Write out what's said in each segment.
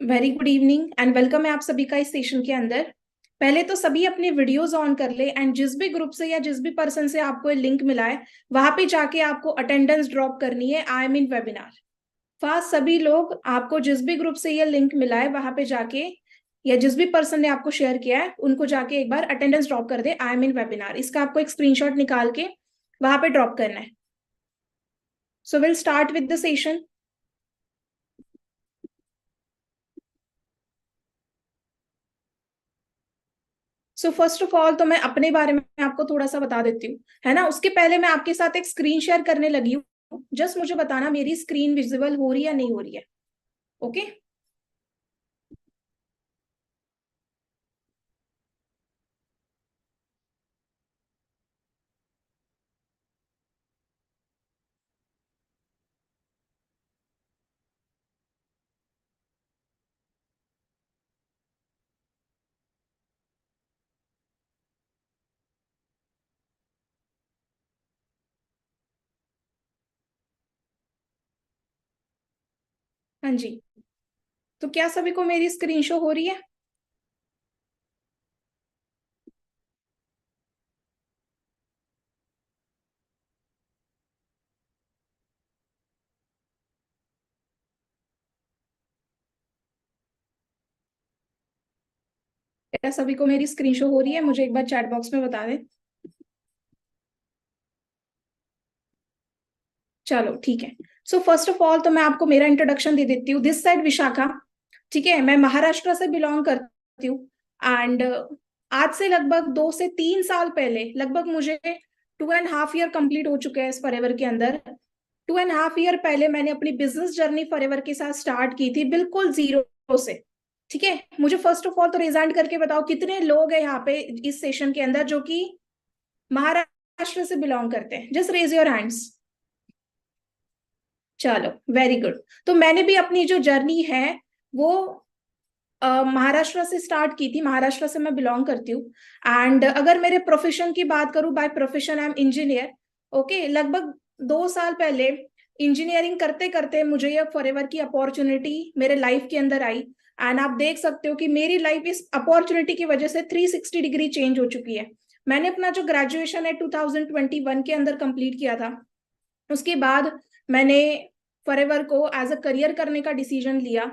Very good evening and welcome है आप सभी का इस सेशन के अंदर। पहले तो सभी अपने वीडियोस ऑन कर ले एंड जिस भी ग्रुप से या जिस भी पर्सन से आपको लिंक मिला है वहां पे जाके आपको अटेंडेंस ड्रॉप करनी है। I am in webinar. Fast सभी लोग आपको जिस भी ग्रुप से ये लिंक मिला है वहां पे जाके या जिस भी पर्सन ने आपको शेयर किया है उनको जाके एक बार अटेंडेंस ड्रॉप कर दे। आई एम इन वेबिनार इसका आपको एक स्क्रीनशॉट निकाल के वहां पे ड्रॉप करना है। So will start with the session. So first of all तो मैं अपने बारे में आपको थोड़ा सा बता देती हूँ, है ना। उसके पहले मैं आपके साथ एक स्क्रीन शेयर करने लगी हूँ। जस्ट मुझे बताना मेरी स्क्रीन विजिबल हो रही है या नहीं हो रही है। ओके। हाँ जी। तो क्या सभी को मेरी स्क्रीन शो हो रही है? क्या सभी को मेरी स्क्रीन शो हो रही है? मुझे एक बार चैट बॉक्स में बता दें। चलो ठीक है। सो फर्स्ट ऑफ ऑल तो मैं आपको मेरा इंट्रोडक्शन दे देती हूँ। This side Vishakha. ठीक है, मैं महाराष्ट्र से बिलोंग करती हूँ। एंड आज से लगभग 2 से 3 साल पहले, लगभग मुझे 2.5 ईयर कंप्लीट हो चुके हैं इस फॉरएवर के अंदर। 2.5 ईयर पहले मैंने अपनी बिजनेस जर्नी फॉरएवर के साथ स्टार्ट की थी, बिल्कुल जीरो से। ठीक है, मुझे फर्स्ट ऑफ ऑल तो रिजाइन करके बताओ कितने लोग हैं यहाँ पे इस सेशन के अंदर जो कि महाराष्ट्र से बिलोंग करते हैं। Just raise your hands. चलो, वेरी गुड। तो मैंने भी अपनी जो जर्नी है वो महाराष्ट्र से स्टार्ट की थी। महाराष्ट्र से मैं बिलोंग करती हूँ। एंड अगर मेरे प्रोफेशन की बात करूँ, by profession I am engineer. Okay, लगभग 2 साल पहले इंजीनियरिंग करते करते मुझे ये फॉरएवर की अपॉर्चुनिटी मेरे लाइफ के अंदर आई। एंड आप देख सकते हो कि मेरी लाइफ इस अपॉर्चुनिटी की वजह से 360 डिग्री चेंज हो चुकी है। मैंने अपना जो ग्रेजुएशन है 2021 के अंदर कंप्लीट किया था। उसके बाद मैंने फॉरएवर को एज अ करियर करने का डिसीजन लिया।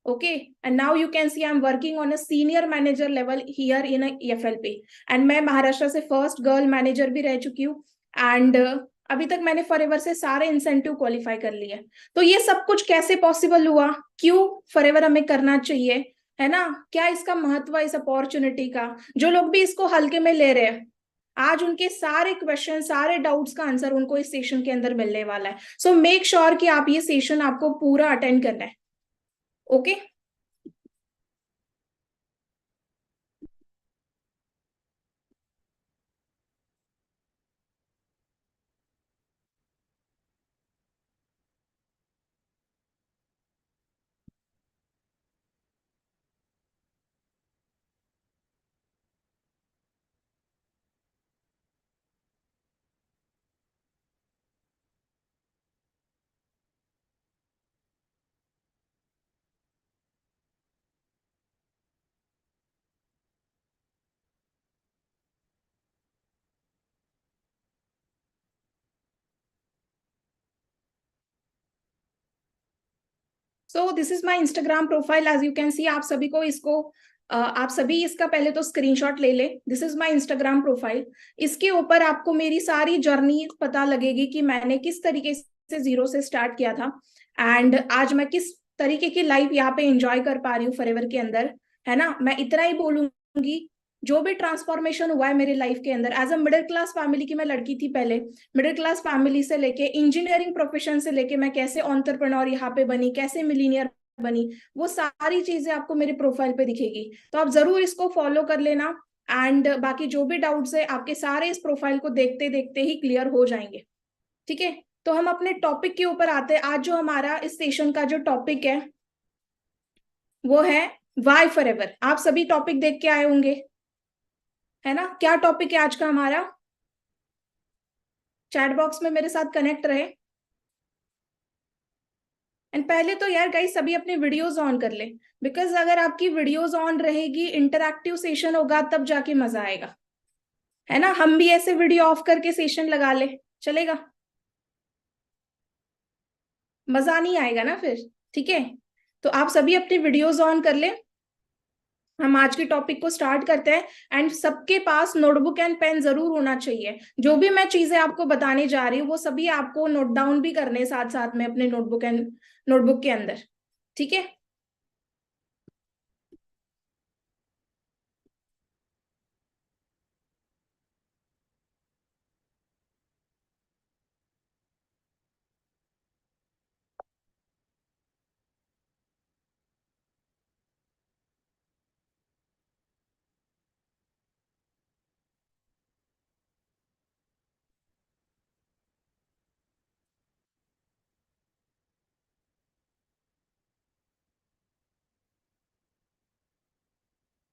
Okay, and now you can C I am working on a senior manager level here in FLP. And मैं महाराष्ट्र से फर्स्ट गर्ल मैनेजर भी रह चुकी हूँ। एंड अभी तक मैंने फॉरएवर से सारे इंसेंटिव क्वालिफाई कर लिए। तो ये सब कुछ कैसे पॉसिबल हुआ, क्यों फॉरएवर हमें करना चाहिए, है ना, क्या इसका महत्व है इस अपॉर्चुनिटी का। जो लोग भी इसको हल्के में ले रहे हैं, आज उनके सारे क्वेश्चन सारे डाउट्स का आंसर उनको इस सेशन के अंदर मिलने वाला है। सो मेक श्योर कि आप ये सेशन आपको पूरा अटेंड करना है। Okay. So this is my Instagram profile as you can see. आप सभी को इसको आप सभी इसका पहले तो स्क्रीनशॉट ले ले। This is my Instagram profile. इसके ऊपर आपको मेरी सारी जर्नी पता लगेगी कि मैंने किस तरीके से जीरो से स्टार्ट किया था एंड आज मैं किस तरीके की लाइफ यहाँ पे एंजॉय कर पा रही हूँ फॉरएवर के अंदर, है ना। मैं इतना ही बोलूंगी, जो भी ट्रांसफॉर्मेशन हुआ है मेरी लाइफ के अंदर as a middle class family की मैं लड़की थी पहले। मिडिल क्लास फैमिली से लेके इंजीनियरिंग प्रोफेशन से लेके मैं कैसे एंटरप्रेन्योर यहाँ पे बनी, कैसे मिलीनियर बनी, वो सारी चीजें आपको मेरे प्रोफाइल पे दिखेगी। तो आप जरूर इसको फॉलो कर लेना। एंड बाकी जो भी डाउट्स है आपके सारे इस प्रोफाइल को देखते देखते ही क्लियर हो जाएंगे। ठीक है, तो हम अपने टॉपिक के ऊपर आते हैं। आज जो हमारा इस सेशन का जो टॉपिक है वो है वाई फॉर एवर। आप सभी टॉपिक देख के आए होंगे, है ना। क्या टॉपिक है आज का हमारा? चैट बॉक्स में मेरे साथ कनेक्ट रहे। एंड पहले तो यार गाइस सभी अपनी वीडियोस ऑन कर ले, बिकॉज अगर आपकी वीडियोस ऑन रहेगी, इंटरैक्टिव सेशन होगा, तब जाके मजा आएगा, है ना। हम भी ऐसे वीडियो ऑफ करके सेशन लगा ले, चलेगा? मजा नहीं आएगा ना फिर। ठीक है, तो आप सभी अपनी वीडियोस ऑन कर ले, हम आज के टॉपिक को स्टार्ट करते हैं। एंड सबके पास नोटबुक एंड पेन जरूर होना चाहिए। जो भी मैं चीजें आपको बताने जा रही हूँ वो सभी आपको नोट डाउन भी करने साथ साथ में अपने नोटबुक के अंदर। ठीक है,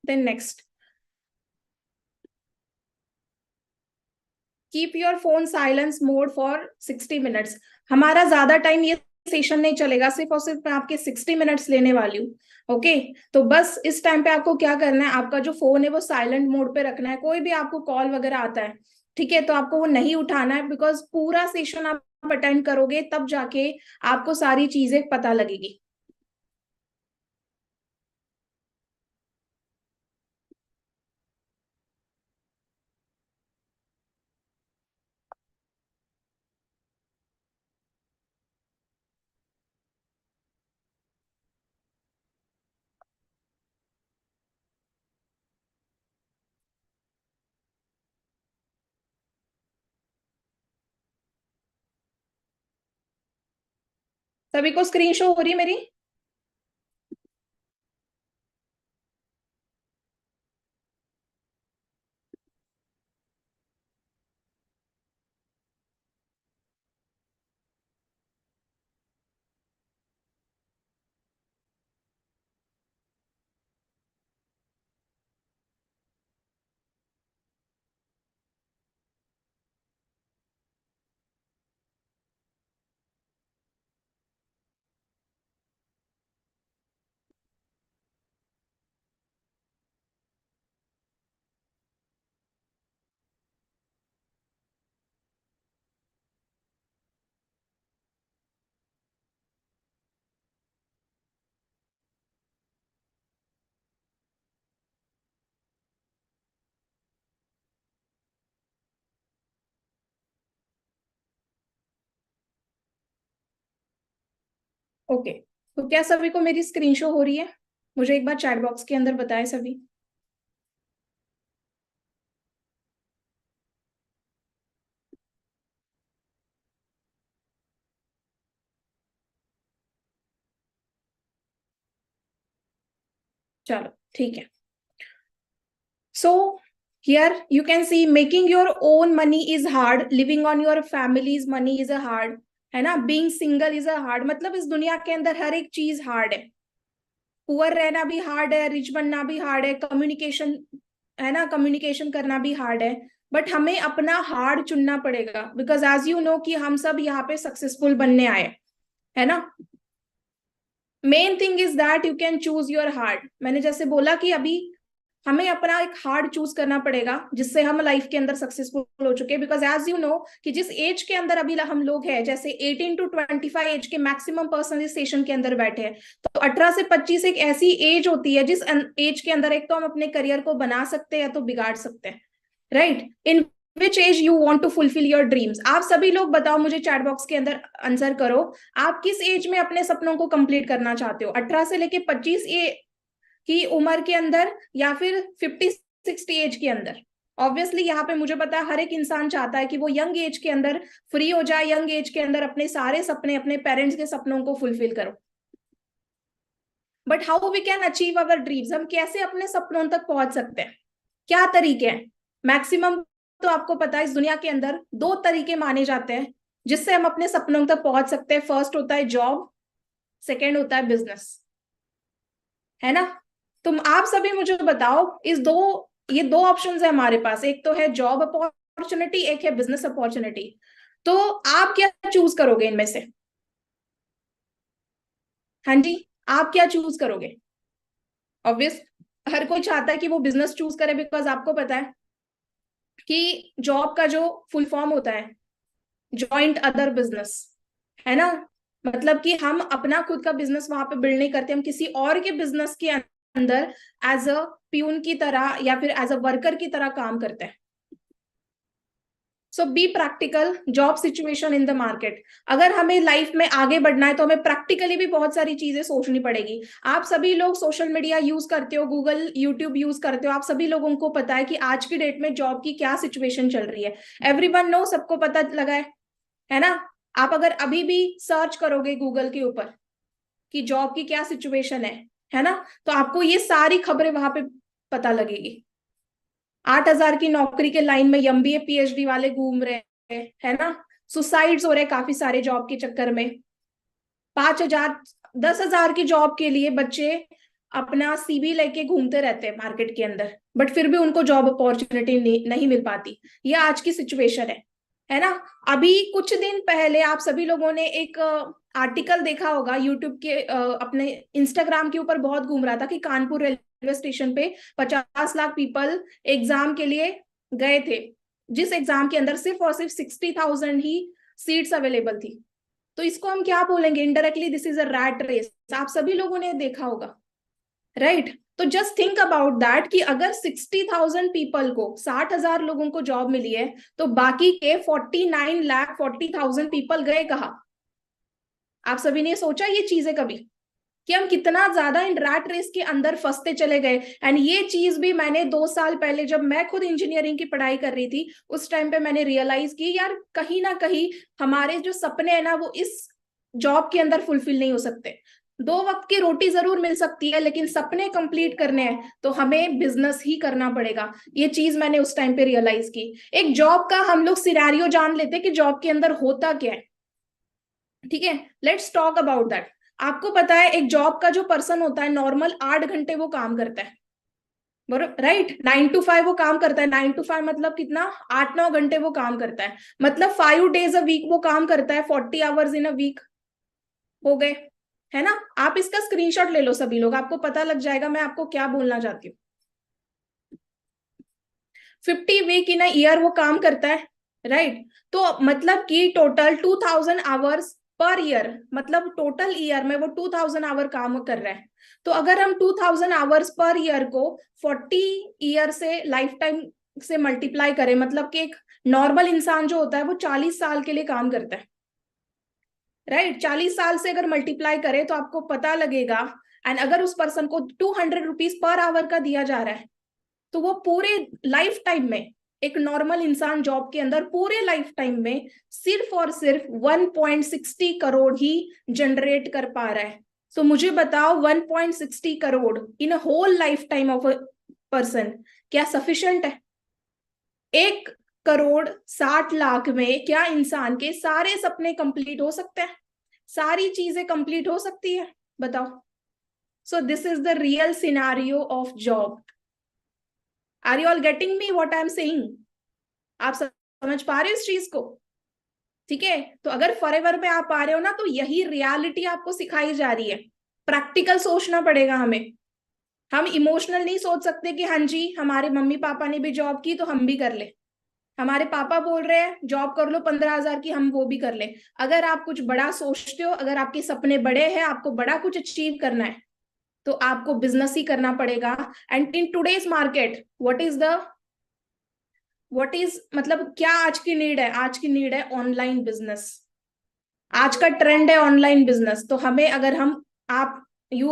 then next, keep your phone silence mode for 60 minutes. हमारा ज्यादा टाइम ये सेशन नहीं चलेगा, सिर्फ और सिर्फ मैं आपके 60 मिनट्स लेने वाली हूँ। ओके, तो बस इस टाइम पे आपको क्या करना है, आपका जो फोन है वो साइलेंट मोड पे रखना है। कोई भी आपको कॉल वगैरह आता है, ठीक है, तो आपको वो नहीं उठाना है, बिकॉज पूरा सेशन आप अटेंड करोगे तब जाके आपको सारी चीजें पता लगेगी। सभी को स्क्रीन शो हो रही है मेरी? ओके, तो क्या सभी को मेरी स्क्रीन शो हो रही है? मुझे एक बार चैट बॉक्स के अंदर बताएं सभी। चलो ठीक है। So here you can see making your own money is hard, living on your family's money is a hard, है ना। Being single is a hard, मतलब इस दुनिया के अंदर हर एक चीज हार्ड है। पुअर रहना भी हार्ड है, रिच बनना भी हार्ड है, कम्युनिकेशन, है ना, कम्युनिकेशन करना भी हार्ड है। बट हमें अपना हार्ड चुनना पड़ेगा, बिकॉज एज यू नो कि हम सब यहाँ पे सक्सेसफुल बनने आए, है ना। Main thing is that you can choose your hard. मैंने जैसे बोला कि अभी हमें अपना एक हार्ड चूज करना पड़ेगा जिससे हम लाइफ के अंदर सक्सेसफुल हो चुके, बिकॉज एज यू नो कि जिस एज के अंदर अभी हम लोग हैं, जैसे 18 to 25 एज के मैक्सिमम पर्सन इस सेशन के अंदर बैठे हैं, तो 18 से 25 एक ऐसी एज होती है जिस एज के अंदर एक तो हम अपने करियर को बना सकते हैं या तो बिगाड़ सकते हैं, right. In which age you want to fulfil your dreams? आप सभी लोग बताओ मुझे, चैट बॉक्स के अंदर आंसर करो। आप किस एज में अपने सपनों को कंप्लीट करना चाहते हो? 18 से लेके 25 की उम्र के अंदर, या फिर 50-60 एज के अंदर? ऑब्वियसली यहाँ पे मुझे पता है हर एक इंसान चाहता है कि वो यंग एज के अंदर फ्री हो जाए, यंग एज के अंदर अपने सारे सपने, अपने पेरेंट्स के सपनों को फुलफिल करो। But how we can achieve our dreams? हम कैसे अपने सपनों तक पहुंच सकते हैं? क्या तरीके हैं? मैक्सिमम तो आपको पता है इस दुनिया के अंदर दो तरीके माने जाते हैं जिससे हम अपने सपनों तक पहुंच सकते हैं। फर्स्ट होता है जॉब, सेकेंड होता है बिजनेस, है ना। तुम आप सभी मुझे बताओ, ये दो ऑप्शंस है हमारे पास, एक तो है जॉब अपॉर्चुनिटी, एक है बिजनेस अपॉर्चुनिटी। तो आप क्या चूज करोगे इनमें से? हाँ जी, आप क्या चूज करोगे? ऑब्वियस, हर कोई चाहता है कि वो बिजनेस चूज करे, बिकॉज आपको पता है कि जॉब का जो फुल फॉर्म होता है जॉइंट अदर बिजनेस, है ना। मतलब कि हम अपना खुद का बिजनेस वहां पे बिल्ड नहीं करते, हम किसी और के बिजनेस के अंदर एज अ प्यून की तरह या फिर एज अ वर्कर की तरह काम करते हैं। So be practical, job situation in the market. अगर हमें लाइफ में आगे बढ़ना है तो हमें प्रैक्टिकली भी बहुत सारी चीजें सोचनी पड़ेगी। आप सभी लोग सोशल मीडिया यूज करते हो, गूगल यूट्यूब यूज करते हो, आप सभी लोगों को पता है कि आज की डेट में जॉब की क्या सिचुएशन चल रही है। एवरीवन नो, सबको पता लगा है ना। आप अगर अभी भी सर्च करोगे गूगल के ऊपर कि जॉब की क्या सिचुएशन है ना, तो आपको ये सारी खबरें वहां पे पता लगेगी। 8,000 की नौकरी के लाइन में एमबीए पीएचडी वाले घूम रहे हैं, है ना। सुसाइड्स हो रहे हैं काफी सारे जॉब के चक्कर में। 5,000, 10,000 की जॉब के लिए बच्चे अपना सीवी लेके घूमते रहते हैं मार्केट के अंदर, बट फिर भी उनको जॉब अपॉर्चुनिटी नहीं मिल पाती। ये आज की सिचुएशन है ना। अभी कुछ दिन पहले आप सभी लोगों ने एक आर्टिकल देखा होगा यूट्यूब के, अपने इंस्टाग्राम के ऊपर बहुत घूम रहा था कि कानपुर रेलवे स्टेशन पे 50 लाख पीपल एग्जाम के लिए गए थे, जिस एग्जाम के अंदर सिर्फ और सिर्फ 60,000 ही सीट्स अवेलेबल थी। तो इसको हम क्या बोलेंगे? Indirectly this is a rat race. आप सभी लोगों ने देखा होगा, राइट? तो जस्ट थिंक अबाउट दैट कि अगर 60,000 पीपल को, 60,000 लोगों को जॉब मिली है, तो बाकी के 49,40,000 पीपल गए कहाँ? आप सभी ने सोचा ये चीजें कभी कि हम कितना ज्यादा इन रैट रेस के अंदर फंसते चले गए? एंड ये चीज भी मैंने 2 साल पहले जब मैं खुद इंजीनियरिंग की पढ़ाई कर रही थी, उस टाइम पे मैंने रियलाइज की यार कहीं ना कहीं हमारे जो सपने हैं ना वो इस जॉब के अंदर फुलफिल नहीं हो सकते। 2 वक्त की रोटी जरूर मिल सकती है, लेकिन सपने कंप्लीट करने हैं तो हमें बिजनेस ही करना पड़ेगा। ये चीज मैंने उस टाइम पे रियलाइज की। एक जॉब का हम लोग सिनेरियो जान लेते हैं कि जॉब के अंदर होता क्या है, ठीक है। Let's talk about that. आपको पता है एक जॉब का जो पर्सन होता है नॉर्मल 8 घंटे वो काम करता है, बरोबर, राइट? 9 to 5 वो काम करता है। 9 to 5 मतलब कितना? 8-9 घंटे वो काम करता है, मतलब 5 days a week वो काम करता है, 40 hours in a week हो गए, है ना। आप इसका स्क्रीनशॉट ले लो सभी लोग, आपको पता लग जाएगा मैं आपको क्या बोलना चाहती हूँ। 50 week in a year वो काम करता है, राइट? तो मतलब कि टोटल 2,000 hours पर ईयर, मतलब टोटल ईयर में वो 2,000 आवर काम कर रहा है। तो अगर हम 2,000 आवर्स पर ईयर को 40 ईयर से लाइफ टाइम से मल्टीप्लाई करें, मतलब कि एक नॉर्मल इंसान जो होता है वो 40 साल के लिए काम करता है, राइट? 40 साल से अगर मल्टीप्लाई करें तो आपको पता लगेगा। एंड अगर उस पर्सन को 200 रुपीज पर आवर का दिया जा रहा है, तो वो पूरे लाइफ टाइम में, एक नॉर्मल इंसान जॉब के अंदर पूरे लाइफ टाइम में सिर्फ और सिर्फ 1.60 करोड़ ही जनरेट कर पा रहा है। सो मुझे बताओ 1.60 crore in whole lifetime of a person क्या सफिशिएंट है? 1,60,00,000 में क्या इंसान के सारे सपने कंप्लीट हो सकते हैं? सारी चीजें कंप्लीट हो सकती है? बताओ। So this is the real scenario of job. Are you all getting me what I am saying? आप समझ पा रहे हो इस चीज को? ठीक है, तो अगर फॉरएवर में आप आ रहे हो ना, तो यही रियलिटी आपको सिखाई जा रही है। प्रैक्टिकल सोचना पड़ेगा हमें। हम इमोशनल नहीं सोच सकते कि हाँ जी हमारे मम्मी पापा ने भी जॉब की तो हम भी कर ले। हमारे पापा बोल रहे हैं जॉब कर लो 15,000 की, हम वो भी कर ले। अगर आप कुछ बड़ा सोचते हो, अगर आपके सपने बड़े हैं, आपको बड़ा कुछ अचीव करना है, तो आपको बिजनेस ही करना पड़ेगा। And in today's market what is मतलब क्या आज की नीड है? आज की नीड है ऑनलाइन बिजनेस। आज का ट्रेंड है ऑनलाइन बिजनेस। तो हमें, अगर हम, आप, you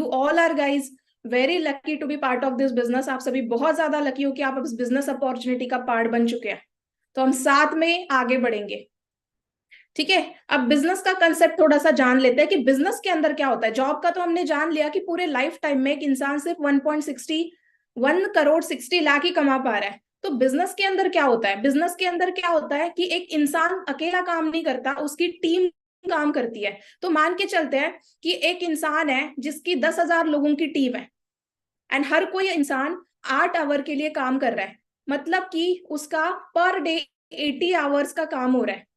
all are guys very lucky to be part of this business. आप सभी बहुत ज्यादा लकी हो कि आप इस बिजनेस अपॉर्चुनिटी का पार्ट बन चुके हैं। तो हम साथ में आगे बढ़ेंगे, ठीक है। अब बिजनेस का कंसेप्ट थोड़ा सा जान लेते हैं कि बिजनेस के अंदर क्या होता है। जॉब का तो हमने जान लिया कि पूरे लाइफ टाइम में एक इंसान सिर्फ 1.61 करोड़ 60 लाख ही कमा पा रहा है। तो बिजनेस के अंदर क्या होता है? बिजनेस के अंदर क्या होता है कि एक इंसान अकेला काम नहीं करता, उसकी टीम काम करती है। तो मान के चलते हैं कि एक इंसान है जिसकी 10,000 लोगों की टीम है, एंड हर कोई इंसान 8 आवर के लिए काम कर रहा है, मतलब कि उसका पर डे 80 आवर्स का काम हो रहा है।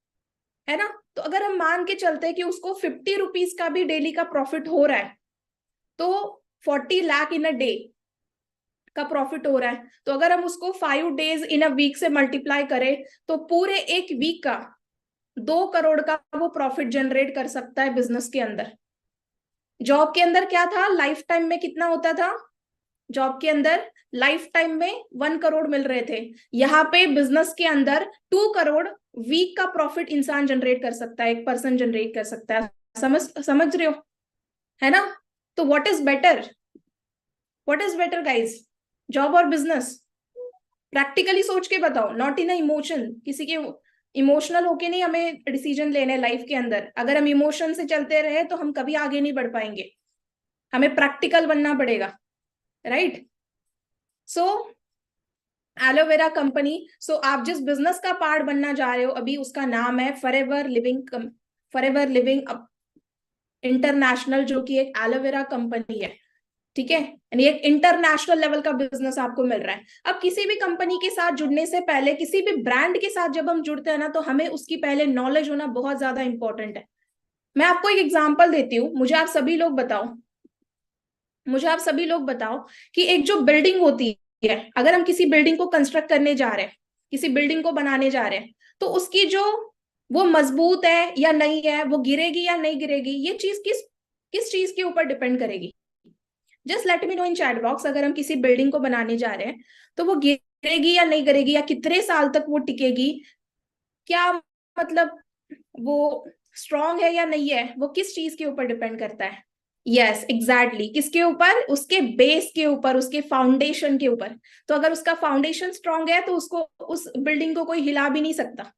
है ना। तो अगर हम मान के चलते हैं कि उसको 50 रुपीज का भी डेली का प्रॉफिट हो रहा है, तो 40 लाख इन अ डे का प्रॉफिट हो रहा है, तो अगर हम उसको 5 डेज इन अ वीक से मल्टीप्लाई करें, तो पूरे एक वीक का 2 करोड़ का वो प्रॉफिट जनरेट कर सकता है बिजनेस के अंदर। जॉब के अंदर क्या था, लाइफ टाइम में कितना होता था, जॉब के अंदर लाइफ टाइम में 1 करोड़ मिल रहे थे। यहाँ पे बिजनेस के अंदर 2 करोड़ वीक का प्रॉफिट इंसान जनरेट कर सकता है, एक पर्सन जनरेट कर सकता है। समझ रहे हो, है ना। तो what is better guys, job और बिजनेस? प्रैक्टिकली सोच के बताओ, नॉट इन अ इमोशन। किसी के इमोशनल होके नहीं हमें डिसीजन लेने लाइफ के अंदर। अगर हम इमोशन से चलते रहे तो हम कभी आगे नहीं बढ़ पाएंगे, हमें प्रैक्टिकल बनना पड़ेगा, राइट। सो एलोवेरा कंपनी, सो आप जिस बिजनेस का पार्ट बनना जा रहे हो अभी, उसका नाम है फॉरएवर लिविंग इंटरनेशनल, जो कि एक एलोवेरा कंपनी है, ठीक है। यानी एक इंटरनेशनल लेवल का बिजनेस आपको मिल रहा है। अब किसी भी कंपनी के साथ जुड़ने से पहले, किसी भी ब्रांड के साथ जब हम जुड़ते हैं ना, तो हमें उसकी पहले नॉलेज होना बहुत ज्यादा इंपॉर्टेंट है। मैं आपको एक एग्जांपल देती हूँ। मुझे आप सभी लोग बताओ कि एक जो बिल्डिंग होती है, अगर हम किसी बिल्डिंग को कंस्ट्रक्ट करने जा रहे हैं, किसी बिल्डिंग को बनाने जा रहे हैं, तो उसकी जो वो मजबूत है या नहीं है, वो गिरेगी या नहीं गिरेगी, ये चीज किस किस चीज के ऊपर डिपेंड करेगी? जस्ट लेट मी नो इन चैट बॉक्स। अगर हम किसी बिल्डिंग को बनाने जा रहे हैं, तो वो गिरेगी या नहीं गिरेगी, या कितने साल तक वो टिकेगी, क्या मतलब वो स्ट्रांग है या नहीं है, वो किस चीज के ऊपर डिपेंड करता है? यस एग्जैक्टली, किसके ऊपर? उसके बेस के ऊपर, उसके फाउंडेशन के ऊपर। तो अगर उसका फाउंडेशन स्ट्रांग है, तो उसको, उस बिल्डिंग को कोई हिला भी नहीं सकता,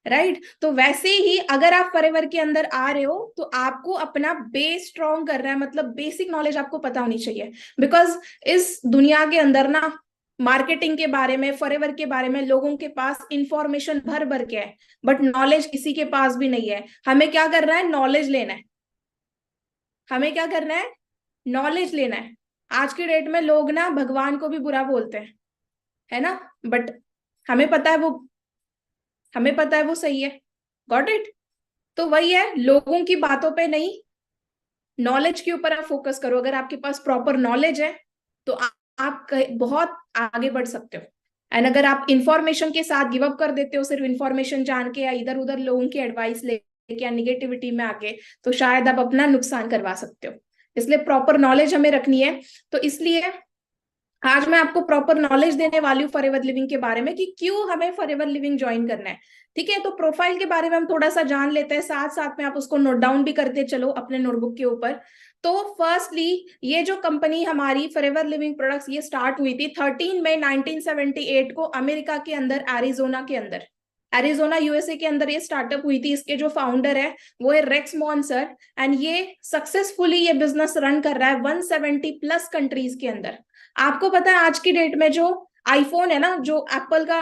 राइट। तो वैसे ही अगर आप फॉरएवर के अंदर आ रहे हो, तो आपको अपना बेस स्ट्रांग करना है, मतलब बेसिक नॉलेज आपको पता होनी चाहिए। बिकॉज इस दुनिया के अंदर ना, मार्केटिंग के बारे में, फॉरएवर के बारे में लोगों के पास इंफॉर्मेशन भर भर के है, बट नॉलेज किसी के पास भी नहीं है। हमें क्या करना है? नॉलेज लेना है। हमें क्या करना है? नॉलेज लेना है। आज की डेट में लोग ना भगवान को भी बुरा बोलते हैं, है ना, बट हमें पता है वो हमें पता है वो सही है। Got it. तो वही है, लोगों की बातों पे नहीं, नॉलेज के ऊपर आप फोकस करो। अगर आपके पास प्रॉपर नॉलेज है, तो आप बहुत आगे बढ़ सकते हो। एंड अगर आप इंफॉर्मेशन के साथ गिव अप कर देते हो, सिर्फ इंफॉर्मेशन जान के, या इधर उधर लोगों की एडवाइस लेके, या निगेटिविटी में आके, तो शायद आप अपना नुकसान करवा सकते हो। इसलिए प्रॉपर नॉलेज हमें रखनी है। तो इसलिए आज मैं आपको प्रॉपर नॉलेज देने वाली हूँ फॉरएवर लिविंग के बारे में, कि क्यों हमें फॉरएवर लिविंग ज्वाइन करना है। ठीक है, तो प्रोफाइल के बारे में हम थोड़ा सा जान लेते हैं, साथ साथ में आप उसको नोट डाउन भी करते चलो अपने नोटबुक के ऊपर। तो फर्स्टली, ये जो कंपनी हमारी फॉरएवर लिविंग प्रोडक्ट्स, ये स्टार्ट हुई थी 13 मई 1978 को अमेरिका के अंदर, एरिजोना के अंदर, एरिजोना यूएसए के अंदर ये स्टार्टअप हुई थी। इसके जो फाउंडर है वो है रेक्स मॉन्सर, एंड ये सक्सेसफुली ये बिजनेस रन कर रहा है 170 प्लस कंट्रीज के अंदर। आपको पता है आज की डेट में जो आईफोन है ना, जो एप्पल का,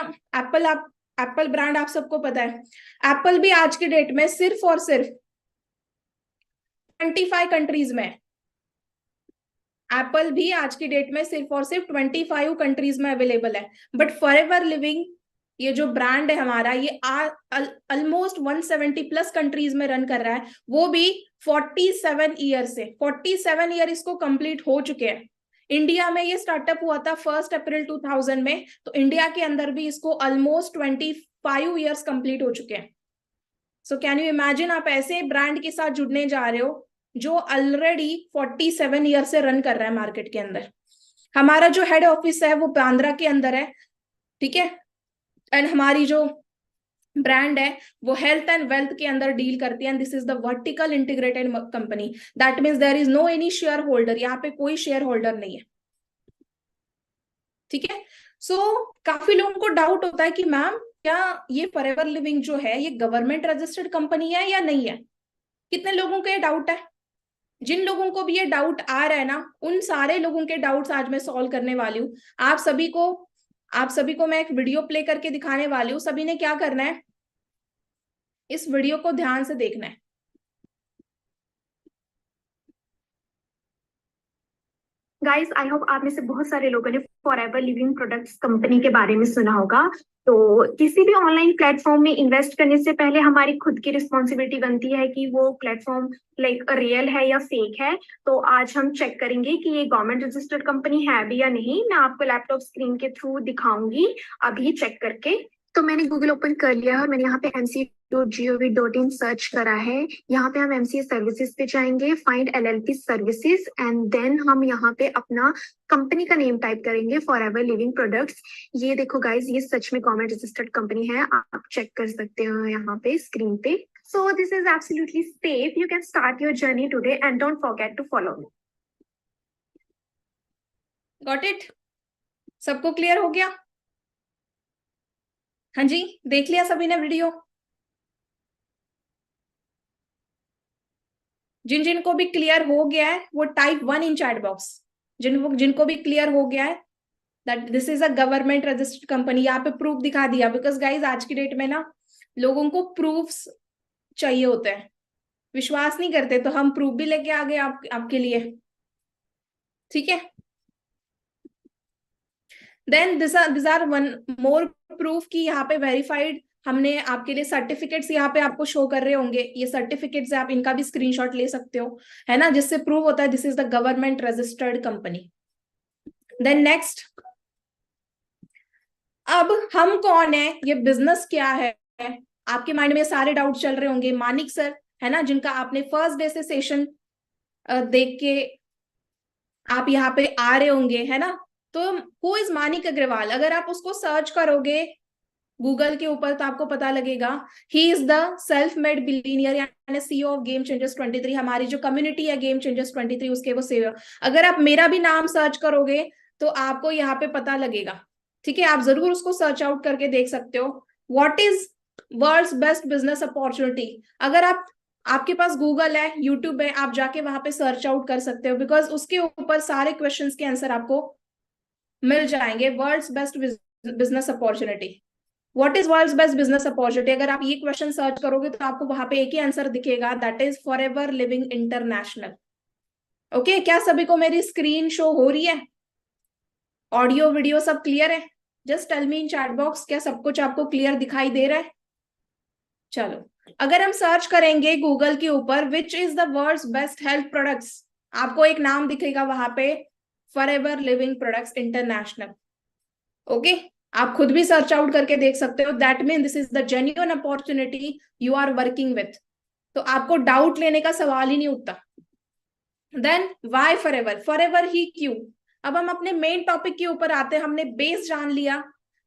एप्पल ब्रांड आप सबको पता है, एप्पल भी आज की डेट में सिर्फ और सिर्फ 25 कंट्रीज में, एप्पल भी आज की डेट में सिर्फ और सिर्फ 25 कंट्रीज में अवेलेबल है। बट फॉरएवर लिविंग, ये जो ब्रांड है हमारा, ये ऑलमोस्ट 170 प्लस कंट्रीज में रन कर रहा है, वो भी 47 ईयर से। 47 ईयर इसको कंप्लीट हो चुके हैं। इंडिया में ये स्टार्टअप हुआ था 1 अप्रैल 2000 में, तो इंडिया के अंदर भी इसको ऑलमोस्ट 25 ईयर्स कंप्लीट हो चुके हैं। सो कैन यू इमेजिन, आप ऐसे ब्रांड के साथ जुड़ने जा रहे हो जो ऑलरेडी 47 ईयर से रन कर रहा है मार्केट के अंदर। हमारा जो हेड ऑफिस है वो बांद्रा के अंदर है, ठीक है। एंड हमारी जो ब्रांड है वो हेल्थ एंड वेल्थ के अंदर डील करती है, and this is the vertical integrated company. That means there is no any shareholder, यहाँ पे कोई शेयर होल्डर नहीं है, ठीक है। सो काफी लोगों को डाउट होता है कि मैम, क्या ये फॉरएवर लिविंग जो है, ये गवर्नमेंट रजिस्टर्ड कंपनी है या नहीं है? कितने लोगों को ये डाउट है? जिन लोगों को भी ये डाउट आ रहा है ना, उन सारे लोगों के डाउट्स आज मैं सॉल्व करने वाली हूँ। आप सभी को मैं एक वीडियो प्ले करके दिखाने वाली हूँ। सभी ने क्या करना है, इस वीडियो को ध्यान से देखना है। गाइस, आई होप आप में से बहुत सारे लोगों ने फॉरएवर लिविंग प्रोडक्ट्स कंपनी के बारे में सुना होगा। तो किसी भी ऑनलाइन प्लेटफॉर्म में इन्वेस्ट करने से पहले हमारी खुद की रिस्पॉन्सिबिलिटी बनती है कि वो प्लेटफॉर्म लाइक रियल है या फेक है। तो आज हम चेक करेंगे कि ये गवर्नमेंट रजिस्टर्ड कंपनी है भी या नहीं। मैं आपको लैपटॉप स्क्रीन के थ्रू दिखाऊंगी अभी चेक करके। तो मैंने गूगल ओपन कर लिया है और मैंने यहाँ पे mc.gov.in सर्च करा है। यहाँ पे हम एमसीए सर्विसेज पे जाएंगे, find LLP services, and then हम यहाँ पे अपना कंपनी का नेम टाइप करेंगे, फॉरएवर लिविंग प्रोडक्ट्स। ये देखो गाइज, ये सच में गवर्नमेंट रजिस्टर्ड कंपनी है, आप चेक कर सकते हो यहाँ पे स्क्रीन पे। So this is absolutely safe, you can start your journey today and don't forget to follow me. Got it? सबको क्लियर हो गया? हाँ जी, देख लिया सभी ने वीडियो? जिन जिनको भी क्लियर हो गया है वो टाइप 1 इन चैट बॉक्स। जिनको भी क्लियर हो गया है that this is a government registered company. यहाँ पे प्रूफ दिखा दिया, बिकॉज गाइज आज की डेट में ना लोगों को प्रूफ्स चाहिए होते हैं, विश्वास नहीं करते, तो हम प्रूफ भी लेके आ गए आपके लिए। ठीक है, then this are one more proof की यहाँ पे वेरीफाइड हमने आपके लिए सर्टिफिकेट्स यहाँ पे आपको शो कर रहे होंगे। ये सर्टिफिकेट्स आप इनका भी स्क्रीनशॉट ले सकते हो, है ना, जिससे प्रूव होता है this is the government registered company. Then next, अब हम कौन है, ये बिजनेस क्या है? आपके माइंड में सारे डाउट चल रहे होंगे। मानिक सर, है ना, जिनका आपने फर्स्ट डे से सेशन देख के आप यहाँ पे आ रहे होंगे, है ना। तो हु इज मानिक अग्रवाल? अगर आप उसको सर्च करोगे गूगल के ऊपर तो आपको पता लगेगा he is the self made billionaire यानी सीईओ ऑफ गेम चेंजर्स 23। हमारी जो कम्युनिटी है गेम चेंजर्स 23 उसके वो सेव। अगर आप मेरा भी नाम सर्च करोगे तो आपको यहाँ पे पता लगेगा। ठीक है, आप जरूर उसको सर्च आउट करके देख सकते हो। What is world's best business opportunity? अगर आपके पास गूगल है, यूट्यूब है, आप जाके वहां पे सर्च आउट कर सकते हो, बिकॉज उसके ऊपर सारे क्वेश्चंस के आंसर आपको मिल जाएंगे। World's best business opportunity, what is world's best business opportunity? अगर आप ये क्वेश्चन सर्च करोगे तो आपको वहां पे एक ही आंसर दिखेगा, that is forever living international. Okay, क्या सभी को मेरी स्क्रीन शो हो रही है? ऑडियो वीडियो सब क्लियर है? Just tell me in chat box, क्या सब कुछ आपको क्लियर दिखाई दे रहा है? चलो, अगर हम सर्च करेंगे गूगल के ऊपर which is the world's best health products, आपको एक नाम दिखेगा वहां पे, forever living products international. Okay, आप खुद भी सर्च आउट करके देख सकते हो। That mean this is the genuine opportunity you are working with. तो आपको डाउट लेने का सवाल ही नहीं उठता। Then why forever? फॉरएवर ही क्यों? अब हम अपने मेन टॉपिक के ऊपर आते हैं। हमने बेस जान लिया,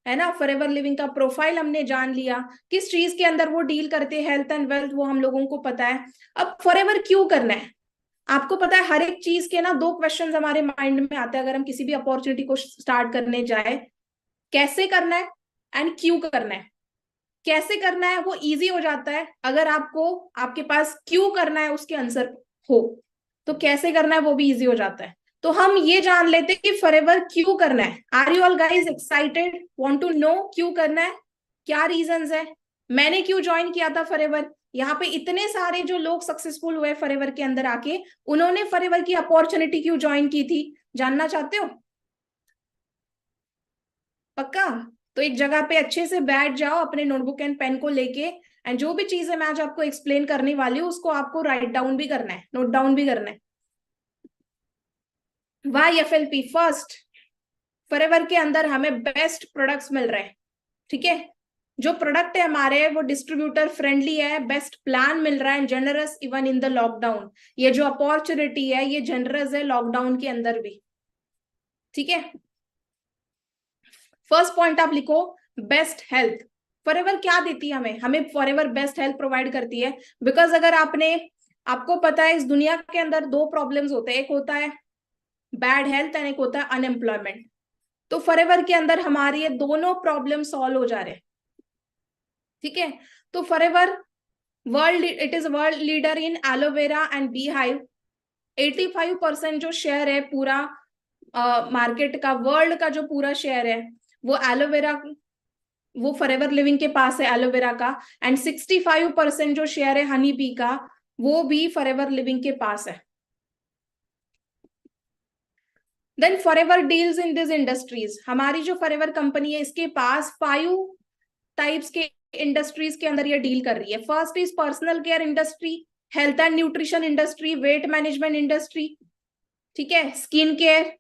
है ना, फॉरएवर लिविंग का प्रोफाइल हमने जान लिया, किस चीज के अंदर वो डील करते हैं, हेल्थ एंड वेल्थ, वो हम लोगों को पता है। अब फॉरएवर क्यों करना है? आपको पता है हर एक चीज के ना दो क्वेश्चन हमारे माइंड में आते हैं अगर हम किसी भी अपॉर्चुनिटी को स्टार्ट करने जाए। कैसे करना है एंड क्यों करना है। कैसे करना है वो इजी हो जाता है अगर आपको आपके पास क्यों करना है उसके आंसर हो, तो कैसे करना है वो भी इजी हो जाता है। तो हम ये जान लेते हैं कि फॉरएवर क्यों करना है। Are you all guys excited, want to know क्यों करना है, क्या रीजंस है, मैंने क्यों ज्वाइन किया था फॉरएवर? यहाँ पे इतने सारे जो लोग सक्सेसफुल हुए फॉरएवर के अंदर आके, उन्होंने फॉरएवर की अपॉर्चुनिटी क्यों ज्वाइन की थी, जानना चाहते हो? पक्का? तो एक जगह पे अच्छे से बैठ जाओ अपने नोटबुक एंड पेन को लेके, एंड जो भी चीजें मैं आज आपको एक्सप्लेन करने वाली हूँ उसको आपको राइट डाउन भी करना है, नोट डाउन भी करना है। Y FLP? फर्स्ट, फॉरएवर के अंदर हमें बेस्ट प्रोडक्ट्स मिल रहे हैं। ठीक है, जो प्रोडक्ट है हमारे वो डिस्ट्रीब्यूटर फ्रेंडली है, बेस्ट प्लान मिल रहा है, generous even in the lockdown. ये जो अपॉर्चुनिटी है ये जनरस है लॉकडाउन के अंदर भी। ठीक है, फर्स्ट पॉइंट आप लिखो, बेस्ट हेल्थ। फॉरएवर क्या देती है हमें? हमें फॉरएवर बेस्ट हेल्थ प्रोवाइड करती है, बिकॉज अगर आपको पता है इस दुनिया के अंदर दो प्रॉब्लम्स होते हैं, एक होता है बैड हेल्थ एंड एक होता है अनएम्प्लॉयमेंट। तो फॉरएवर के अंदर हमारी ये दोनों प्रॉब्लम सॉल्व हो जा रहे हैं। ठीक है, तो forever world, it is world leader in aloe vera and bee hive. 85% जो शेयर है पूरा मार्केट का, वर्ल्ड का जो पूरा शेयर है वो एलोवेरा, वो फॉरएवर लिविंग के पास है एलोवेरा का। एंड 65% जो शेयर है हनी बी का, वो भी फॉरएवर लिविंग के पास है। Then forever deals in this industries, हमारी जो फॉरएवर कंपनी है इसके पास 5 टाइप्स के इंडस्ट्रीज के अंदर ये डील कर रही है। First is personal care industry, health and nutrition industry, weight management industry, ठीक है, स्किन केयर,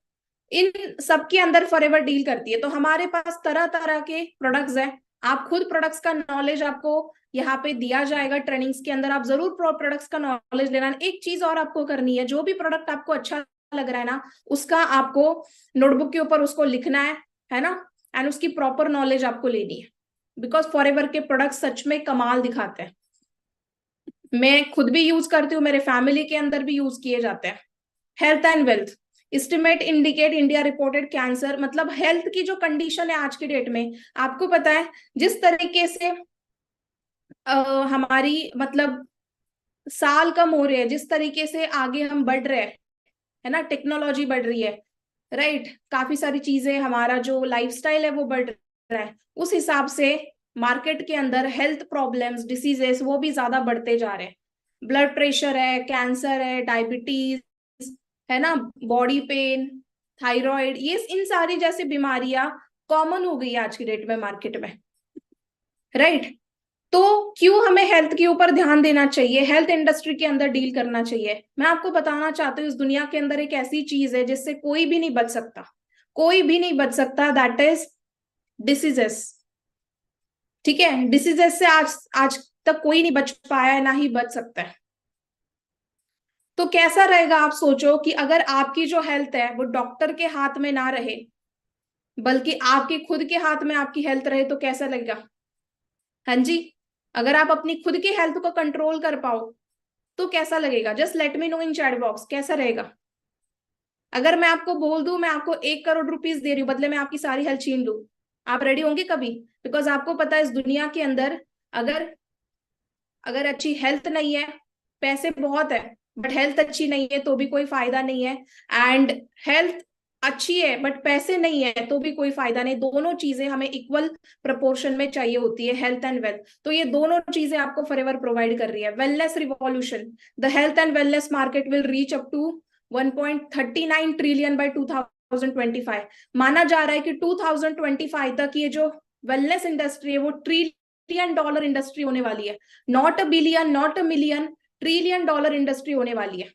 इन सब के अंदर फॉरएवर डील करती है। तो हमारे पास तरह तरह के प्रोडक्ट्स हैं। आप खुद प्रोडक्ट्स का नॉलेज आपको यहाँ पे दिया जाएगा ट्रेनिंग्स के अंदर, आप जरूर प्रोडक्ट्स का नॉलेज लेना। एक चीज और आपको करनी है, जो भी प्रोडक्ट आपको अच्छा लग रहा है ना, उसका आपको नोटबुक के ऊपर उसको लिखना है ना, एंड उसकी प्रॉपर नॉलेज आपको लेनी है, बिकॉज फॉरएवर के प्रोडक्ट सच में कमाल दिखाते हैं। मैं खुद भी यूज करती हूँ, मेरे फैमिली के अंदर भी यूज किए जाते हैं। Health and wealth, estimate indicate India reported cancer, मतलब हेल्थ की जो कंडीशन है आज की डेट में, आपको पता है जिस तरीके से हमारी मतलब साल कम हो रहे हैं, जिस तरीके से आगे हम बढ़ रहे हैं, है ना, टेक्नोलॉजी बढ़ रही है, राइट, काफी सारी चीजें, हमारा जो लाइफस्टाइल है वो बढ़ रहा है, उस हिसाब से मार्केट के अंदर हेल्थ प्रॉब्लम्स, डिसीजेस वो भी ज्यादा बढ़ते जा रहे हैं। ब्लड प्रेशर है, कैंसर है, डायबिटीज है ना, बॉडी पेन, थायराइड, ये इन सारी जैसी बीमारियां कॉमन हो गई है आज की डेट में मार्केट में, राइट। तो क्यों हमें हेल्थ के ऊपर ध्यान देना चाहिए, हेल्थ इंडस्ट्री के अंदर डील करना चाहिए? मैं आपको बताना चाहती हूँ, इस दुनिया के अंदर एक ऐसी चीज है जिससे कोई भी नहीं बच सकता, कोई भी नहीं बच सकता, दैट इज डिसीजेस, ठीक है। डिसीजेस से आज आज तक कोई नहीं बच पाया है, ना ही बच सकता है। तो कैसा रहेगा, आप सोचो कि अगर आपकी जो हेल्थ है वो डॉक्टर के हाथ में ना रहे, बल्कि आपके खुद के हाथ में आपकी हेल्थ रहे, तो कैसा लगेगा? हाँ जी, अगर आप अपनी खुद की हेल्थ को कंट्रोल कर पाओ तो कैसा लगेगा? जस्ट लेट मी नो इन चैट बॉक्स, कैसा रहेगा? अगर मैं आपको बोल दूं मैं आपको 1 करोड़ रुपीज दे रही हूँ, बदले में आपकी सारी हेल्थ छीन लूं, आप रेडी होंगे कभी? बिकॉज आपको पता है इस दुनिया के अंदर अगर अगर अच्छी हेल्थ नहीं है, पैसे बहुत है बट हेल्थ अच्छी नहीं है तो भी कोई फायदा नहीं है, एंड हेल्थ अच्छी है बट पैसे नहीं है तो भी कोई फायदा नहीं। दोनों चीजें हमें इक्वल प्रोपोर्शन में चाहिए होती है, हेल्थ एंड वेल्थ। तो ये दोनों चीजें आपको फॉरएवर प्रोवाइड कर रही है। Wellness revolution, the health and wellness market will reach up to 1.39 trillion by 2025। माना जा रहा है कि 2025 तक ये जो वेलनेस इंडस्ट्री है वो $1 ट्रिलियन इंडस्ट्री होने वाली है। Not a billion, not a million, $1 trillion industry होने वाली है।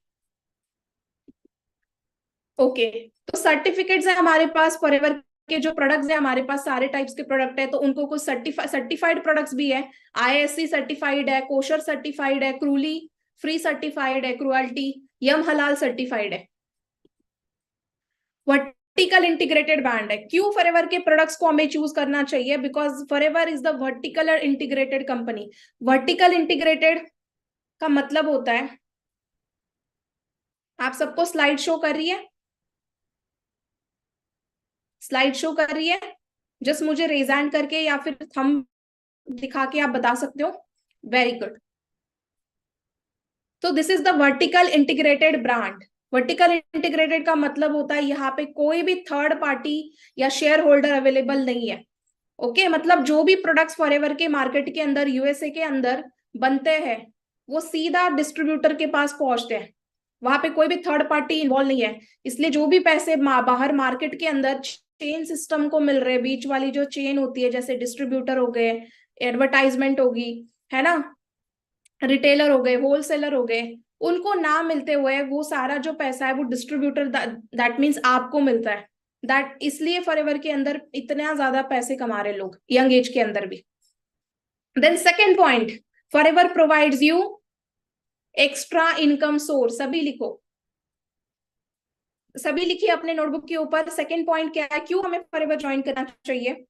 ओके, तो सर्टिफिकेट्स है हमारे पास फॉरएवर के, जो प्रोडक्ट्स है हमारे पास सारे टाइप्स के प्रोडक्ट है, तो उनको कुछ सर्टिफाइड प्रोडक्ट्स भी है। आईएससी सर्टिफाइड है, कोशर सर्टिफाइड है, क्रूली फ्री सर्टिफाइड है, क्रुअल्टी यम हलाल सर्टिफाइड है। वर्टिकल इंटीग्रेटेड ब्रांड है। क्यों फॉरएवर के प्रोडक्ट्स को हमें चूज करना चाहिए? Because forever is the vertical integrated company. Vertical integrated का मतलब होता है, आप सबको स्लाइड शो कर रही है? स्लाइड शो कर रही है? जस्ट मुझे रेज हैंड करके या फिर थंब दिखा के आप बता सकते हो। Very good. तो this is the vertical integrated brand. Vertical integrated का मतलब होता है यहाँ पे कोई भी थर्ड पार्टी या शेयर होल्डर अवेलेबल नहीं है। ओके, मतलब जो भी प्रोडक्ट्स फॉरएवर के मार्केट के अंदर यूएसए के अंदर बनते हैं वो सीधा डिस्ट्रीब्यूटर के पास पहुंचते हैं, वहां पे कोई भी थर्ड पार्टी इन्वॉल्व नहीं है। इसलिए जो भी पैसे बाहर मार्केट के अंदर चेन सिस्टम को मिल रहे, बीच वाली जो चेन होती है, जैसे डिस्ट्रीब्यूटर हो गए, एडवर्टाइजमेंट होगी, है ना, रिटेलर हो गए, होलसेलर हो गए, उनको ना मिलते हुए वो सारा जो पैसा है वो डिस्ट्रीब्यूटर, दैट मीन्स आपको मिलता है। दैट इसलिए फॉरएवर के अंदर इतना ज्यादा पैसे कमा रहे लोग यंग एज के अंदर भी। Then second point, forever provides you extra income source. सभी लिखो, सभी लिखिए अपने नोटबुक के ऊपर। सेकेंड पॉइंट क्या है, क्यों हमें फॉरएवर ज्वाइन करना चाहिए?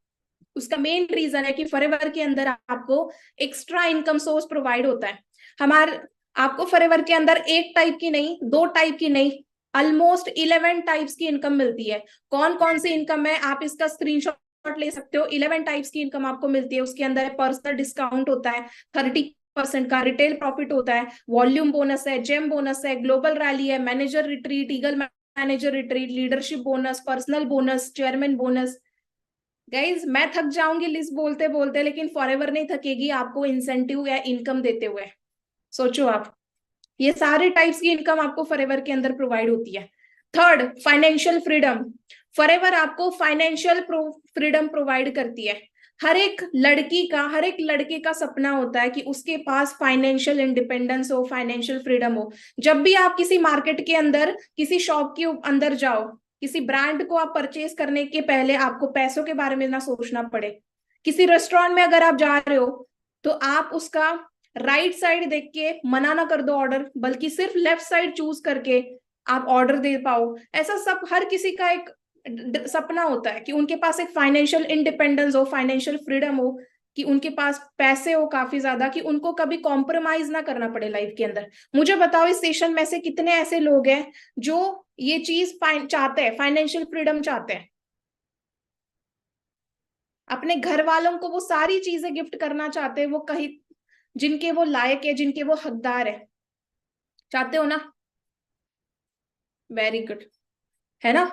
उसका मेन रीजन है कि फॉरएवर के अंदर आपको एक्स्ट्रा इनकम सोर्स प्रोवाइड होता है। हमारे आपको फॉरएवर के अंदर एक टाइप की नहीं, 2 टाइप की नहीं, ऑलमोस्ट 11 टाइप्स की इनकम मिलती है। कौन कौन सी इनकम है आप इसका स्क्रीनशॉट ले सकते हो। 11 टाइप्स की इनकम आपको मिलती है। उसके अंदर पर्सनल डिस्काउंट होता है 30% का, रिटेल प्रॉफिट होता है, वॉल्यूम बोनस है, जेम बोनस है, ग्लोबल रैली है, manager retreat, eagle manager retreat, leadership bonus, personal bonus, chairman bonus. Guys मैं थक जाऊंगी लिस्ट बोलते बोलते, लेकिन फॉरएवर नहीं थकेगी आपको इंसेंटिव या इनकम देते हुए। सोचो आप, ये सारे टाइप्स की इनकम आपको फॉरएवर के अंदर प्रोवाइड होती है। Third, financial freedom. फॉरएवर आपको फाइनेंशियल फ्रीडम प्रोवाइड करती है। हर एक लड़की का, हर एक लड़के का सपना होता है कि उसके पास फाइनेंशियल इंडिपेंडेंस हो, फाइनेंशियल फ्रीडम हो। जब भी आप किसी मार्केट के अंदर, किसी शॉप के अंदर जाओ, किसी ब्रांड को आप परचेज करने के पहले आपको पैसों के बारे में ना सोचना पड़े। किसी रेस्टोरेंट में अगर आप जा रहे हो तो आप उसका राइट साइड देख के मना ना कर दो ऑर्डर, बल्कि सिर्फ लेफ्ट साइड चूज करके आप ऑर्डर दे पाओ। ऐसा सब हर किसी का एक सपना होता है कि उनके पास एक फाइनेंशियल इंडिपेंडेंस हो, फाइनेंशियल फ्रीडम हो, कि उनके पास पैसे हो काफी ज्यादा, कि उनको कभी कॉम्प्रोमाइज ना करना पड़े लाइफ के अंदर। मुझे बताओ इस सेशन में से कितने ऐसे लोग हैं जो ये चीज चाहते हैं, फाइनेंशियल फ्रीडम चाहते हैं, अपने घर वालों को वो सारी चीजें गिफ्ट करना चाहते हैं, वो कहीं जिनके वो लायक है, जिनके वो हकदार है। चाहते हो ना? वेरी गुड, है ना?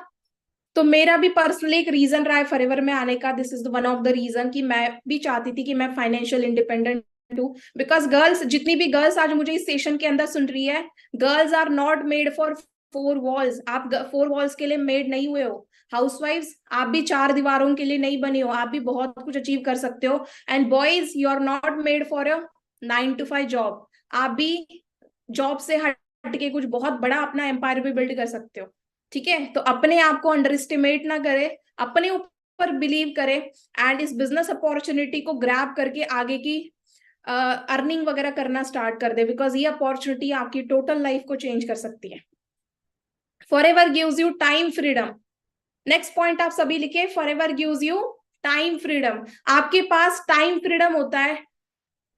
तो मेरा भी पर्सनली एक रीजन रहा है फॉरएवर में आने का। This is one of the reason कि मैं भी चाहती थी कि मैं फाइनेंशियल इंडिपेंडेंट हूँ। बिकॉज गर्ल्स, जितनी भी गर्ल्स आज मुझे इस सेशन के अंदर सुन रही है, girls are not made for four walls. आप फोर वॉल्स के लिए मेड नहीं हुए हो। हाउसवाइफ्स, आप भी चार दीवारों के लिए नहीं बने हो, आप भी बहुत कुछ अचीव कर सकते हो। And boys, you are not made for a 9 to 5 job. आप भी जॉब से हट के कुछ बहुत बड़ा अपना एम्पायर भी बिल्ड कर सकते हो। ठीक है? तो अपने आप को अंडर एस्टिमेट ना करे, अपने ऊपर बिलीव करे, एंड इस बिजनेस अपॉर्चुनिटी को ग्रैब करके आगे की अर्निंग वगैरह करना स्टार्ट कर दे। बिकॉज ये अपॉर्चुनिटी आपकी टोटल लाइफ को चेंज कर सकती है। Forever gives you time freedom. Next point आप सभी लिखे, forever gives you time freedom. आपके पास टाइम फ्रीडम होता है।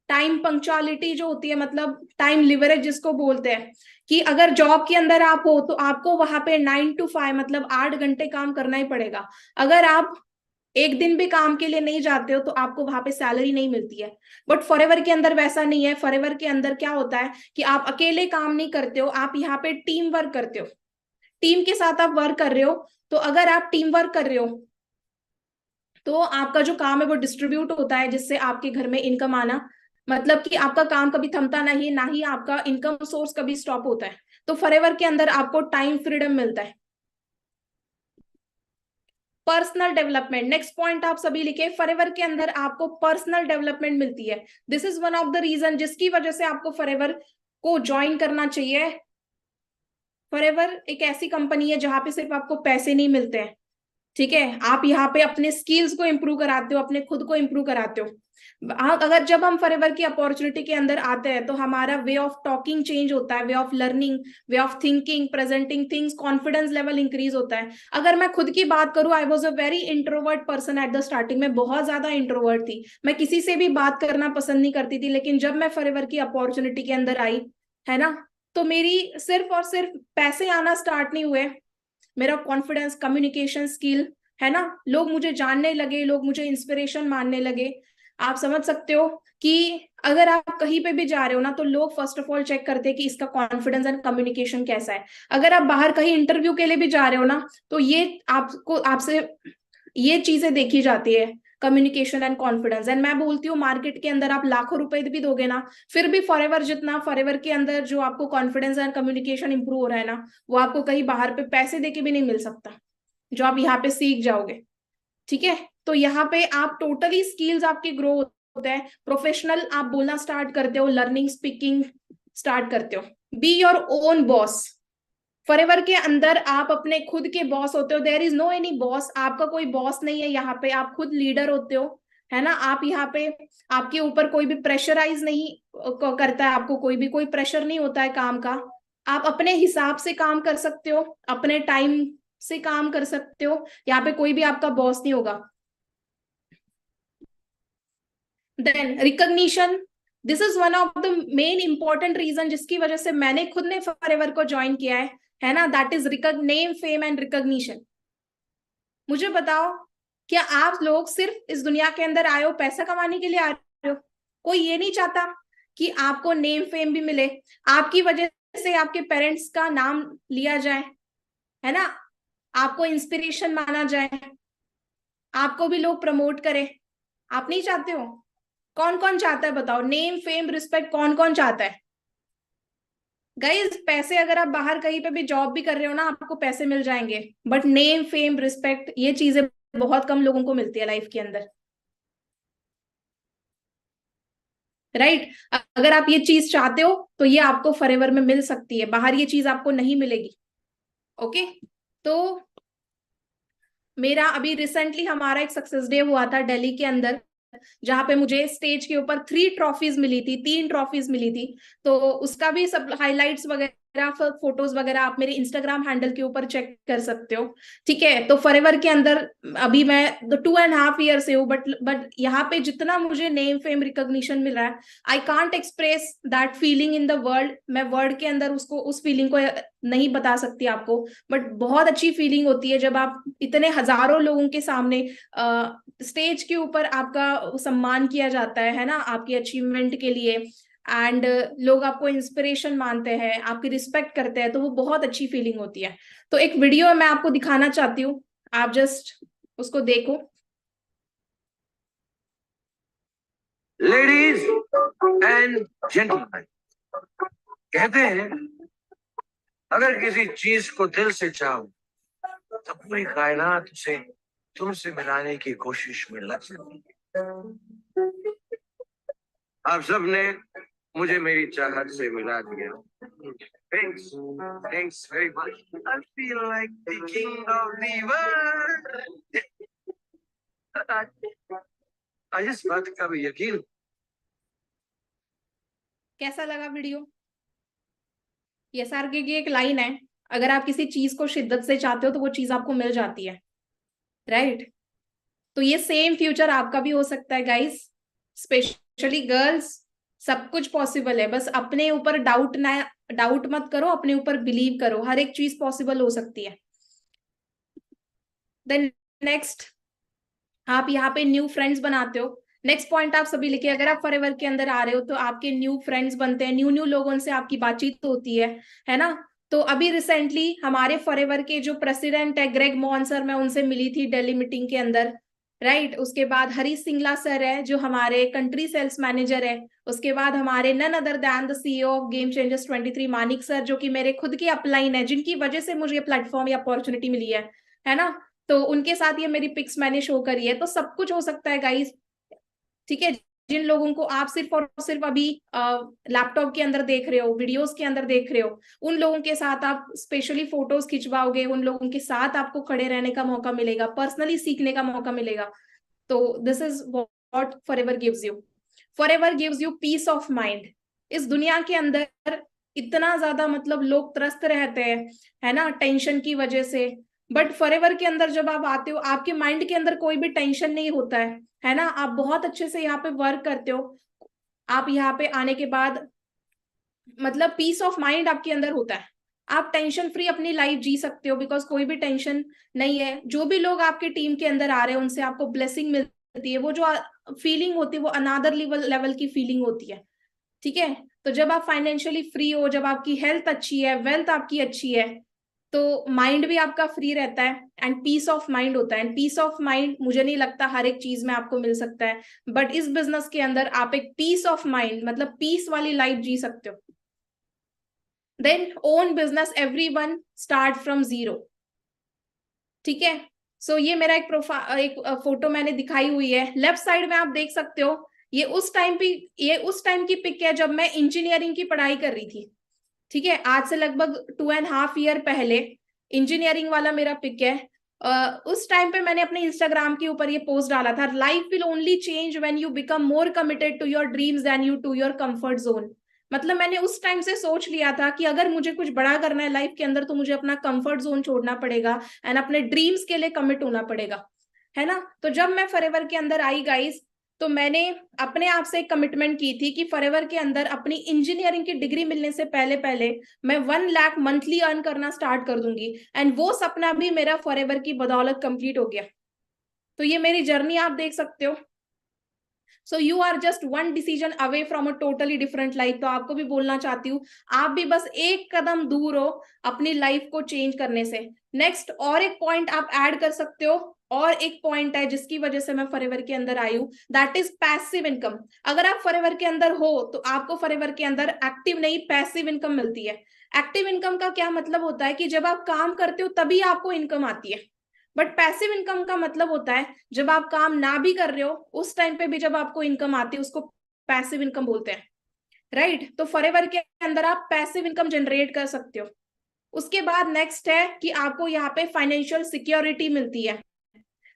टाइम पंक्चुअलिटी जो होती है, मतलब टाइम लिवरेज जिसको बोलते हैं, कि अगर जॉब के अंदर आप हो तो आपको वहां पे 9 to 5 मतलब 8 घंटे काम करना ही पड़ेगा। अगर आप एक दिन भी काम के लिए नहीं जाते हो तो आपको वहां पे सैलरी नहीं मिलती है। बट फॉरएवर के अंदर वैसा नहीं है। फॉरएवर के अंदर क्या होता है कि आप अकेले काम नहीं करते हो, आप यहाँ पे टीम वर्क करते हो। टीम के साथ आप वर्क कर रहे हो। तो अगर आप टीम वर्क कर रहे हो तो आपका जो काम है वो डिस्ट्रीब्यूट होता है, जिससे आपके घर में इनकम आना, मतलब कि आपका काम कभी थमता नहीं, ना ही आपका इनकम सोर्स कभी स्टॉप होता है। तो फॉरएवर के अंदर आपको टाइम फ्रीडम मिलता है। पर्सनल डेवलपमेंट, नेक्स्ट पॉइंट आप सभी लिखे, फॉरएवर के अंदर आपको पर्सनल डेवलपमेंट मिलती है। This is one of the reason जिसकी वजह से आपको फॉरएवर को ज्वाइन करना चाहिए। फॉरएवर एक ऐसी कंपनी है जहां पे सिर्फ आपको पैसे नहीं मिलते हैं। ठीक है? आप यहाँ पे अपने स्किल्स को इम्प्रूव कराते हो, अपने खुद को इम्प्रूव कराते हो। अगर जब हम फॉरएवर की अपॉर्चुनिटी के अंदर आते हैं तो हमारा वे ऑफ टॉकिंग चेंज होता है, way of learning, way of thinking, presenting things, confidence level increase होता है। अगर मैं खुद की बात करूं, I was a very introvert person at the starting में, बहुत ज्यादा इंट्रोवर्ट थी। मैं किसी से भी बात करना पसंद नहीं करती थी। लेकिन जब मैं फॉरएवर की अपॉर्चुनिटी के अंदर आई, है ना, तो मेरी सिर्फ और सिर्फ पैसे आना स्टार्ट नहीं हुए, मेरा कॉन्फिडेंस, कम्युनिकेशन स्किल, है ना, लोग मुझे जानने लगे, लोग मुझे इंस्पिरेशन मानने लगे। आप समझ सकते हो कि अगर आप कहीं पे भी जा रहे हो ना, तो लोग फर्स्ट ऑफ ऑल चेक करते हैं कि इसका कॉन्फिडेंस एंड कम्युनिकेशन कैसा है। अगर आप बाहर कहीं इंटरव्यू के लिए भी जा रहे हो ना, तो ये आपको, आपसे ये चीजें देखी जाती है, कम्युनिकेशन एंड कॉन्फिडेंस। एंड मैं बोलती हूँ मार्केट के अंदर आप लाखों रुपए भी दोगे ना, फिर भी फॉरएवर जितना, फॉरएवर के अंदर जो आपको कॉन्फिडेंस एंड कम्युनिकेशन इंप्रूव हो रहा है ना, वो आपको कहीं बाहर पे पैसे देके भी नहीं मिल सकता, जो आप यहाँ पे सीख जाओगे। ठीक है? तो यहाँ पे आप टोटली स्किल्स आपकी ग्रो होते हैं, प्रोफेशनल आप बोलना स्टार्ट करते हो, लर्निंग स्पीकिंग स्टार्ट करते हो। Be your own boss. Forever के अंदर आप अपने खुद के बॉस होते हो। There is no any boss, आपका कोई बॉस नहीं है यहाँ पे, आप खुद लीडर होते हो, है ना। आप यहाँ पे, आपके ऊपर कोई भी प्रेशराइज नहीं करता है, आपको कोई प्रेशर नहीं होता है काम का। आप अपने हिसाब से काम कर सकते हो, अपने टाइम से काम कर सकते हो। यहाँ पे कोई भी आपका बॉस नहीं होगा। Then recognition, this is one of the main important reason जिसकी वजह से मैंने खुद ने फॉरएवर को ज्वाइन किया है ना, that is name, fame and recognition. मुझे बताओ, क्या आप लोग सिर्फ इस दुनिया के अंदर आए हो पैसा कमाने के लिए आ रहे हो? कोई ये नहीं चाहता कि आपको नेम फेम भी मिले, आपकी वजह से आपके पेरेंट्स का नाम लिया जाए, है ना, आपको इंस्पिरेशन माना जाए, आपको भी लोग प्रमोट करें? आप नहीं चाहते हो? कौन कौन चाहता है बताओ? नेम फेम रिस्पेक्ट कौन कौन चाहता है? गाइज पैसे अगर आप बाहर कहीं पे भी जॉब भी कर रहे हो ना, आपको पैसे मिल जाएंगे, बट नेम फेम रिस्पेक्ट ये चीजें बहुत कम लोगों को मिलती है लाइफ के अंदर, राइट। अगर आप ये चीज चाहते हो तो ये आपको फॉरएवर में मिल सकती है, बाहर ये चीज आपको नहीं मिलेगी। ओके, तो मेरा अभी रिसेंटली हमारा एक सक्सेस डे हुआ था दिल्ली के अंदर, जहां पे मुझे स्टेज के ऊपर 3 ट्रॉफीज मिली थी, 3 ट्रॉफीज मिली थी। तो उसका भी सब हाइलाइट्स वगैरह, फोटोज वगैरह आप मेरे इंस्टाग्राम हैंडल के ऊपर चेक कर सकते हो। ठीक है, तो फॉरएवर के अंदर अभी मैं 2.5 ईयर से हूँ, बट यहाँ पे जितना मुझे नेम फेम रिकॉग्निशन मिल रहा है, I can't express that feeling in the world. मैं वर्ड के अंदर उसको, उस फीलिंग को नहीं बता सकती आपको, बट बहुत अच्छी फीलिंग होती है जब आप इतने हजारों लोगों के सामने स्टेज के ऊपर आपका सम्मान किया जाता है ना, आपकी अचीवमेंट के लिए, एंड लोग आपको इंस्पिरेशन मानते हैं, आपकी रिस्पेक्ट करते हैं, तो वो बहुत अच्छी फीलिंग होती है। तो एक वीडियो मैं आपको दिखाना चाहती हूँ, आप जस्ट उसको देखो। लेडीज एंड जेंटलमैन, कहते हैं अगर किसी चीज को दिल से चाहो तो पूरी कायनात उसे तुमसे मिलाने की कोशिश में लग सकती है। आप सबने मुझे मेरी चाहत से मिला दिया। Thanks, thanks very much. I feel like the king of the world. आज इस बात का भी यकीन। कैसा लगा वीडियो? एसआरके की एक लाइन है, अगर आप किसी चीज को शिद्दत से चाहते हो तो वो चीज आपको मिल जाती है, राइट। तो ये सेम फ्यूचर आपका भी हो सकता है गाइस, स्पेशली गर्ल्स। सब कुछ पॉसिबल है, बस अपने ऊपर डाउट मत करो, अपने ऊपर बिलीव करो, हर एक चीज पॉसिबल हो सकती है। देन नेक्स्ट, आप यहाँ पे न्यू फ्रेंड्स बनाते हो। नेक्स्ट पॉइंट आप सभी लिखिए, अगर आप फॉरएवर के अंदर आ रहे हो तो आपके न्यू फ्रेंड्स बनते हैं, न्यू न्यू लोगों से आपकी बातचीत होती है ना। तो अभी रिसेंटली हमारे फॉरएवर के जो प्रेसिडेंट है ग्रेग मॉन सर, मैं उनसे मिली थी दिल्ली मीटिंग के अंदर, राइट। उसके बाद हरीश सिंगला सर है जो हमारे कंट्री सेल्स मैनेजर है। उसके बाद हमारे none other than the CEO of game changers 23 Manik sir, जो कि मेरे खुद के अपलाइन है, जिनकी वजह से मुझे प्लेटफॉर्म या अपॉर्चुनिटी मिली है ना। तो उनके साथ ये मेरी पिक्स मैंने शो करी है। तो सब कुछ हो सकता है गाइस, ठीक है। जिन लोगों को आप सिर्फ और सिर्फ अभी लैपटॉप के अंदर देख रहे हो, वीडियोस के अंदर देख रहे हो, उन लोगों के साथ आप स्पेशली फोटोज खिंचवाओगे, उन लोगों के साथ आपको खड़े रहने का मौका मिलेगा, पर्सनली सीखने का मौका मिलेगा। तो this is what forever gives you. Forever gives you peace of mind. इस दुनिया के अंदर इतना ज्यादा मतलब लोग त्रस्त रहते हैं, है ना, टेंशन की वजह से, बट फॉरएवर के अंदर जब आप आते हो, आपके माइंड के अंदर कोई भी टेंशन नहीं होता है ना। आप बहुत अच्छे से यहाँ पे वर्क करते हो। आप यहाँ पे आने के बाद मतलब पीस ऑफ माइंड आपके अंदर होता है, आप टेंशन फ्री अपनी लाइफ जी सकते हो, बिकॉज कोई भी टेंशन नहीं है। जो भी लोग आपके टीम के अंदर आ रहे हैं उनसे आपको ब्लेसिंग मिलती है, वो जो फीलिंग होती है वो अनादर लेवल की फीलिंग होती है, ठीक है। तो जब आप फाइनेंशियली फ्री हो, जब आपकी हेल्थ अच्छी है, वेल्थ आपकी अच्छी है, तो माइंड भी आपका फ्री रहता है एंड पीस ऑफ माइंड होता है। एंड पीस ऑफ माइंड मुझे नहीं लगता हर एक चीज में आपको मिल सकता है, बट इस बिजनेस के अंदर आप एक पीस ऑफ माइंड मतलब पीस वाली लाइफ जी सकते हो। Then own business, everyone start from zero, ठीक है। सो ये मेरा एक फोटो मैंने दिखाई हुई है, लेफ्ट साइड में आप देख सकते हो। ये उस टाइम की पिक है जब मैं इंजीनियरिंग की पढ़ाई कर रही थी, ठीक है। आज से लगभग 2.5 ईयर पहले इंजीनियरिंग वाला मेरा पिक है। उस टाइम पे मैंने अपने इंस्टाग्राम के ऊपर ये पोस्ट डाला था, life will only change when you become more committed to your dreams than you to your comfort zone. मतलब मैंने उस टाइम से सोच लिया था कि अगर मुझे कुछ बड़ा करना है लाइफ के अंदर तो मुझे अपना कंफर्ट जोन छोड़ना पड़ेगा एंड अपने ड्रीम्स के लिए कमिट होना पड़ेगा, है ना। तो जब मैं फॉरएवर के अंदर आई गाइस, तो मैंने अपने आप से एक कमिटमेंट की थी कि फॉरएवर के अंदर अपनी इंजीनियरिंग की डिग्री मिलने से पहले पहले मैं 1 लाख मंथली अर्न करना स्टार्ट कर दूंगी, एंड वो सपना भी मेरा फॉरएवर की बदौलत कंप्लीट हो गया। तो ये मेरी जर्नी आप देख सकते हो। So you are just one decision away from a totally different life. तो आपको भी बोलना चाहती हूँ, आप भी बस एक कदम दूर हो अपनी लाइफ को चेंज करने से। नेक्स्ट और एक पॉइंट आप ऐड कर सकते हो, और एक पॉइंट है जिसकी वजह से मैं फॉरएवर के अंदर आई हूँ, दैट इज पैसिव इनकम। अगर आप फॉरएवर के अंदर हो तो आपको फॉरएवर के अंदर एक्टिव नहीं पैसिव इनकम मिलती है। एक्टिव इनकम का क्या मतलब होता है कि जब आप काम करते हो तभी आपको इनकम आती है, बट पैसिव इनकम का मतलब होता है जब आप काम ना भी कर रहे हो उस टाइम पे भी जब आपको इनकम आती है, उसको पैसिव इनकम बोलते हैं, राइट। तो फॉरएवर के अंदर आप पैसिव इनकम जनरेट कर सकते हो। उसके बाद नेक्स्ट है कि आपको यहाँ पे फाइनेंशियल सिक्योरिटी मिलती है,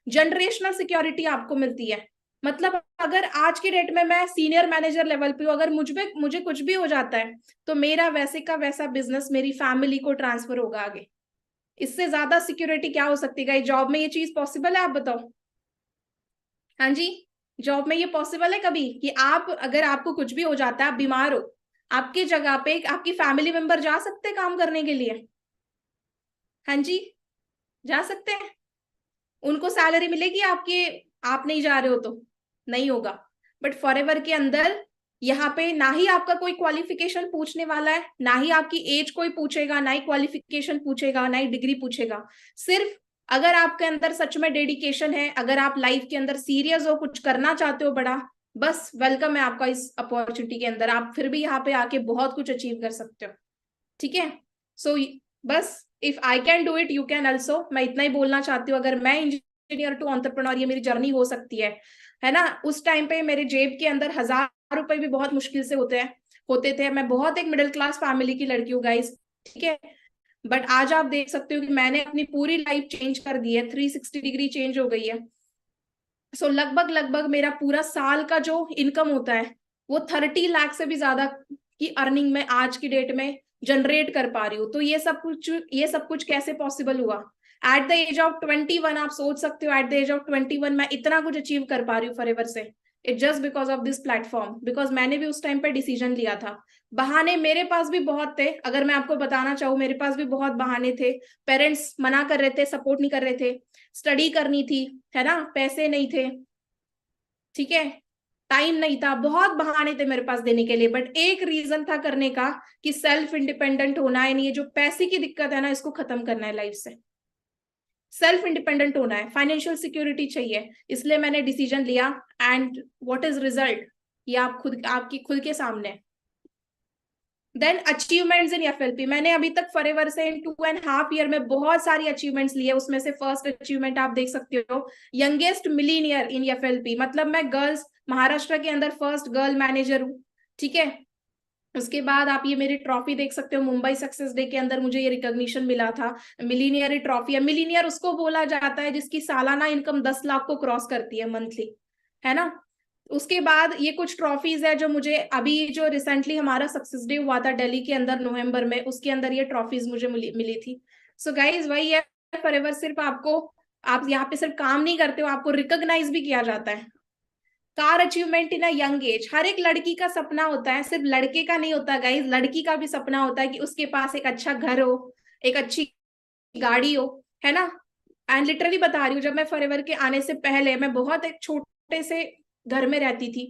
जनरेशनल सिक्योरिटी आपको मिलती है। मतलब अगर आज के डेट में मैं सीनियर मैनेजर लेवल पे हूँ, अगर मुझे कुछ भी हो जाता है तो मेरा वैसे का वैसा बिजनेस मेरी फैमिली को ट्रांसफर होगा आगे। इससे ज्यादा सिक्योरिटी क्या हो सकती है? जॉब में ये चीज पॉसिबल है? आप बताओ। हाँ जी, जॉब में ये पॉसिबल है कभी कि आप अगर आपको कुछ भी हो जाता है, आप बीमार हो, आपकी जगह पे आपकी फैमिली मेंबर जा सकते हैं काम करने के लिए? हाँ जी, जा सकते हैं। उनको सैलरी मिलेगी आपके, आप नहीं जा रहे हो तो नहीं होगा। बट फॉरएवर के अंदर यहाँ पे ना ही आपका कोई क्वालिफिकेशन पूछने वाला है, ना ही आपकी एज कोई पूछेगा, ना ही क्वालिफिकेशन पूछेगा, ना ही डिग्री पूछेगा। सिर्फ अगर आपके अंदर सच में डेडिकेशन है, अगर आप लाइफ के अंदर सीरियस हो, कुछ करना चाहते हो बड़ा, बस वेलकम है आपका इस अपॉर्चुनिटी के अंदर। आप फिर भी यहाँ पे आके बहुत कुछ अचीव कर सकते हो, ठीक है। सो बस if I can do it you can also, मैं इतना ही बोलना चाहती हूँ। अगर मैं इंजीनियर टू एंटरप्रेन्योर, ये मेरी जर्नी हो सकती है ना। उस टाइम पे मेरे जेब के अंदर 1000 रुपए भी बहुत मुश्किल से होते थे। मैं बहुत एक मिडिल क्लास फैमिली की लड़की हूँ गाइस, ठीक है। बट आज आप देख सकते हो कि मैंने अपनी पूरी लाइफ चेंज कर दी है, 360 डिग्री चेंज हो गई है। सो लगभग मेरा पूरा साल का जो इनकम होता है वो 30 लाख से भी ज्यादा की अर्निंग में आज की डेट में जनरेट कर पा रही हूँ। तो ये सब कुछ कैसे पॉसिबल हुआ? एट द एज ऑफ 21 आप सोच सकते हो, एट द एज ऑफ 21 मैं इतना कुछ अचीव कर पा रही हूँ फॉरएवर से। It just because of this platform, because मैंने भी उस टाइम पे डिसीजन लिया था। बहाने मेरे पास भी बहुत थे, अगर मैं आपको बताना चाहूँ मेरे पास भी बहुत बहाने थे। पेरेंट्स मना कर रहे थे, सपोर्ट नहीं कर रहे थे, स्टडी करनी थी, है ना, पैसे नहीं थे, ठीक है, टाइम नहीं था, बहुत बहाने थे मेरे पास देने के लिए। बट एक रीजन था करने का कि सेल्फ इंडिपेंडेंट होना है, ये जो पैसे की दिक्कत है ना इसको खत्म करना है लाइफ से। सेल्फ इंडिपेंडेंट होना है, फाइनेंशियल सिक्योरिटी चाहिए, इसलिए मैंने डिसीजन लिया। एंड व्हाट इज रिजल्ट, ये आपकी खुद के सामने। देन अचीवमेंट्स इन एफएलपी, मैंने अभी तक फॉरएवर से इन 2.5 ईयर में बहुत सारी अचीवमेंट्स ली है। उसमें से फर्स्ट अचीवमेंट आप देख सकते हो, यंगेस्ट मिलीनियर इन एफएलपी, मतलब मैं गर्ल्स महाराष्ट्र के अंदर फर्स्ट गर्ल मैनेजर हूँ, ठीक है। उसके बाद आप ये मेरी ट्रॉफी देख सकते हो, मुंबई सक्सेस डे के अंदर मुझे ये रिकॉग्निशन मिला था, मिलीनियर ट्रॉफी है। मिलीनियर उसको बोला जाता है जिसकी सालाना इनकम 10 लाख को क्रॉस करती है मंथली, है ना। उसके बाद ये कुछ ट्रॉफीज है जो मुझे अभी जो रिसेंटली हमारा सक्सेस डे हुआ था दिल्ली के अंदर नवंबर में, उसके अंदर ये ट्रॉफीज मुझे मिली थी। सो गाइज वही है फॉरएवर, सिर्फ आप यहाँ पे सिर्फ काम नहीं करते हो, आपको रिकॉग्नाइज भी किया जाता है। Car achievement in a young age, हर एक लड़की का सपना होता है, सिर्फ लड़के का नहीं होता गाइज, लड़की का भी सपना होता है कि उसके पास एक अच्छा घर हो, एक अच्छी गाड़ी हो, है ना। एंड लिटरली बता रही हूँ, जब मैं फॉरएवर के आने से पहले मैं बहुत एक छोटे से घर में रहती थी,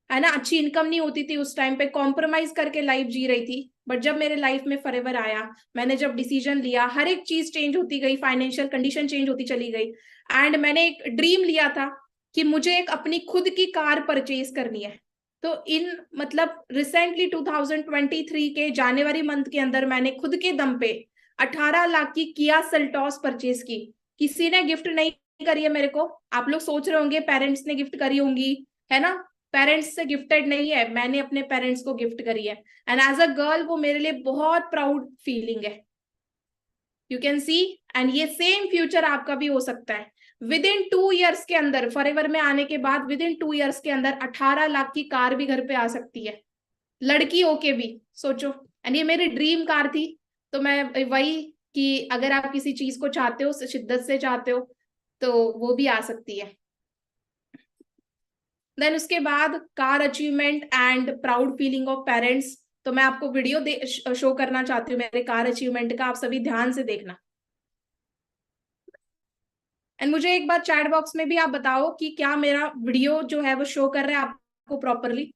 है ना, अच्छी इनकम नहीं होती थी उस टाइम पे, कॉम्प्रोमाइज करके लाइफ जी रही थी। बट जब मेरे लाइफ में फॉरएवर आया, मैंने जब डिसीजन लिया, हर एक चीज चेंज होती गई, फाइनेंशियल कंडीशन चेंज होती चली गई। एंड मैंने एक ड्रीम लिया था कि मुझे एक अपनी खुद की कार परचेज करनी है। तो इन मतलब रिसेंटली 2023 के जनवरी मंथ के अंदर मैंने खुद के दम पे 18 लाख की किया सेल्टॉस परचेज की। किसी ने गिफ्ट नहीं करी है मेरे को। आप लोग सोच रहे होंगे पेरेंट्स ने गिफ्ट करी होंगी, है ना, पेरेंट्स से गिफ्टेड नहीं है, मैंने अपने पेरेंट्स को गिफ्ट करी है। एंड एज अ गर्ल वो मेरे लिए बहुत प्राउड फीलिंग है, यू कैन सी। एंड ये सेम फ्यूचर आपका भी हो सकता है। विद इन 2 ईयर्स के अंदर, फॉरएवर में आने के बाद विद इन 2 ईयर्स के अंदर 18 लाख की कार भी घर पे आ सकती है, लड़की होके भी सोचो। एंड ये मेरी ड्रीम कार थी। तो मैं वही कि अगर आप किसी चीज को चाहते हो, शिद्दत से चाहते हो, तो वो भी आ सकती है। देन उसके बाद car achievement and proud feeling of parents, तो मैं आपको वीडियो शो करना चाहती हूँ मेरे कार अचीवमेंट का, आप सभी ध्यान से देखना। एंड मुझे एक बार चैट बॉक्स में भी आप बताओ कि क्या मेरा वीडियो जो है वो शो कर रहा है आप आपको प्रॉपरली?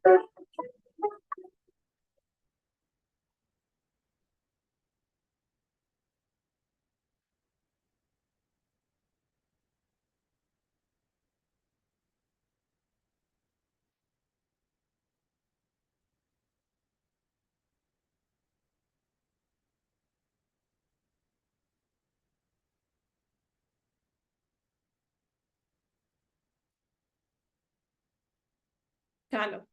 चलो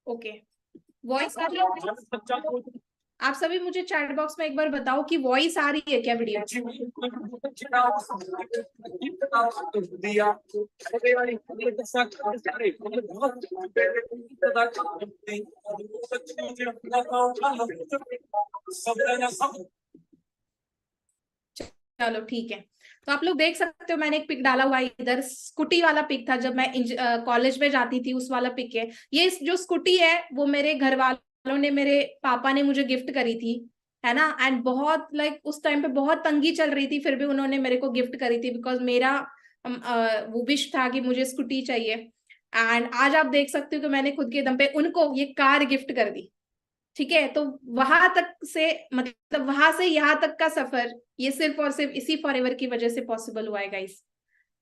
ओके, वॉइस आ रही है? आप सभी मुझे चैट बॉक्स में एक बार बताओ कि वॉइस आ रही है क्या वीडियो? चलो ठीक है, तो आप लोग देख सकते हो मैंने एक पिक डाला हुआ है इधर, स्कूटी वाला पिक था जब मैं कॉलेज में जाती थी, उस वाला पिक है ये। जो स्कूटी है वो मेरे घर वालों ने, मेरे पापा ने मुझे गिफ्ट करी थी, है ना। एंड बहुत उस टाइम पे बहुत तंगी चल रही थी, फिर भी उन्होंने मेरे को गिफ्ट करी थी, बिकॉज मेरा वो विश था कि मुझे स्कूटी चाहिए। एंड आज आप देख सकते हो कि मैंने खुद के दम पे उनको ये कार गिफ्ट कर दी। ठीक है, तो वहां तक से, मतलब वहां से यहाँ तक का सफर, ये सिर्फ और सिर्फ इसी फॉरएवर की वजह से पॉसिबल हुआ है गाइस।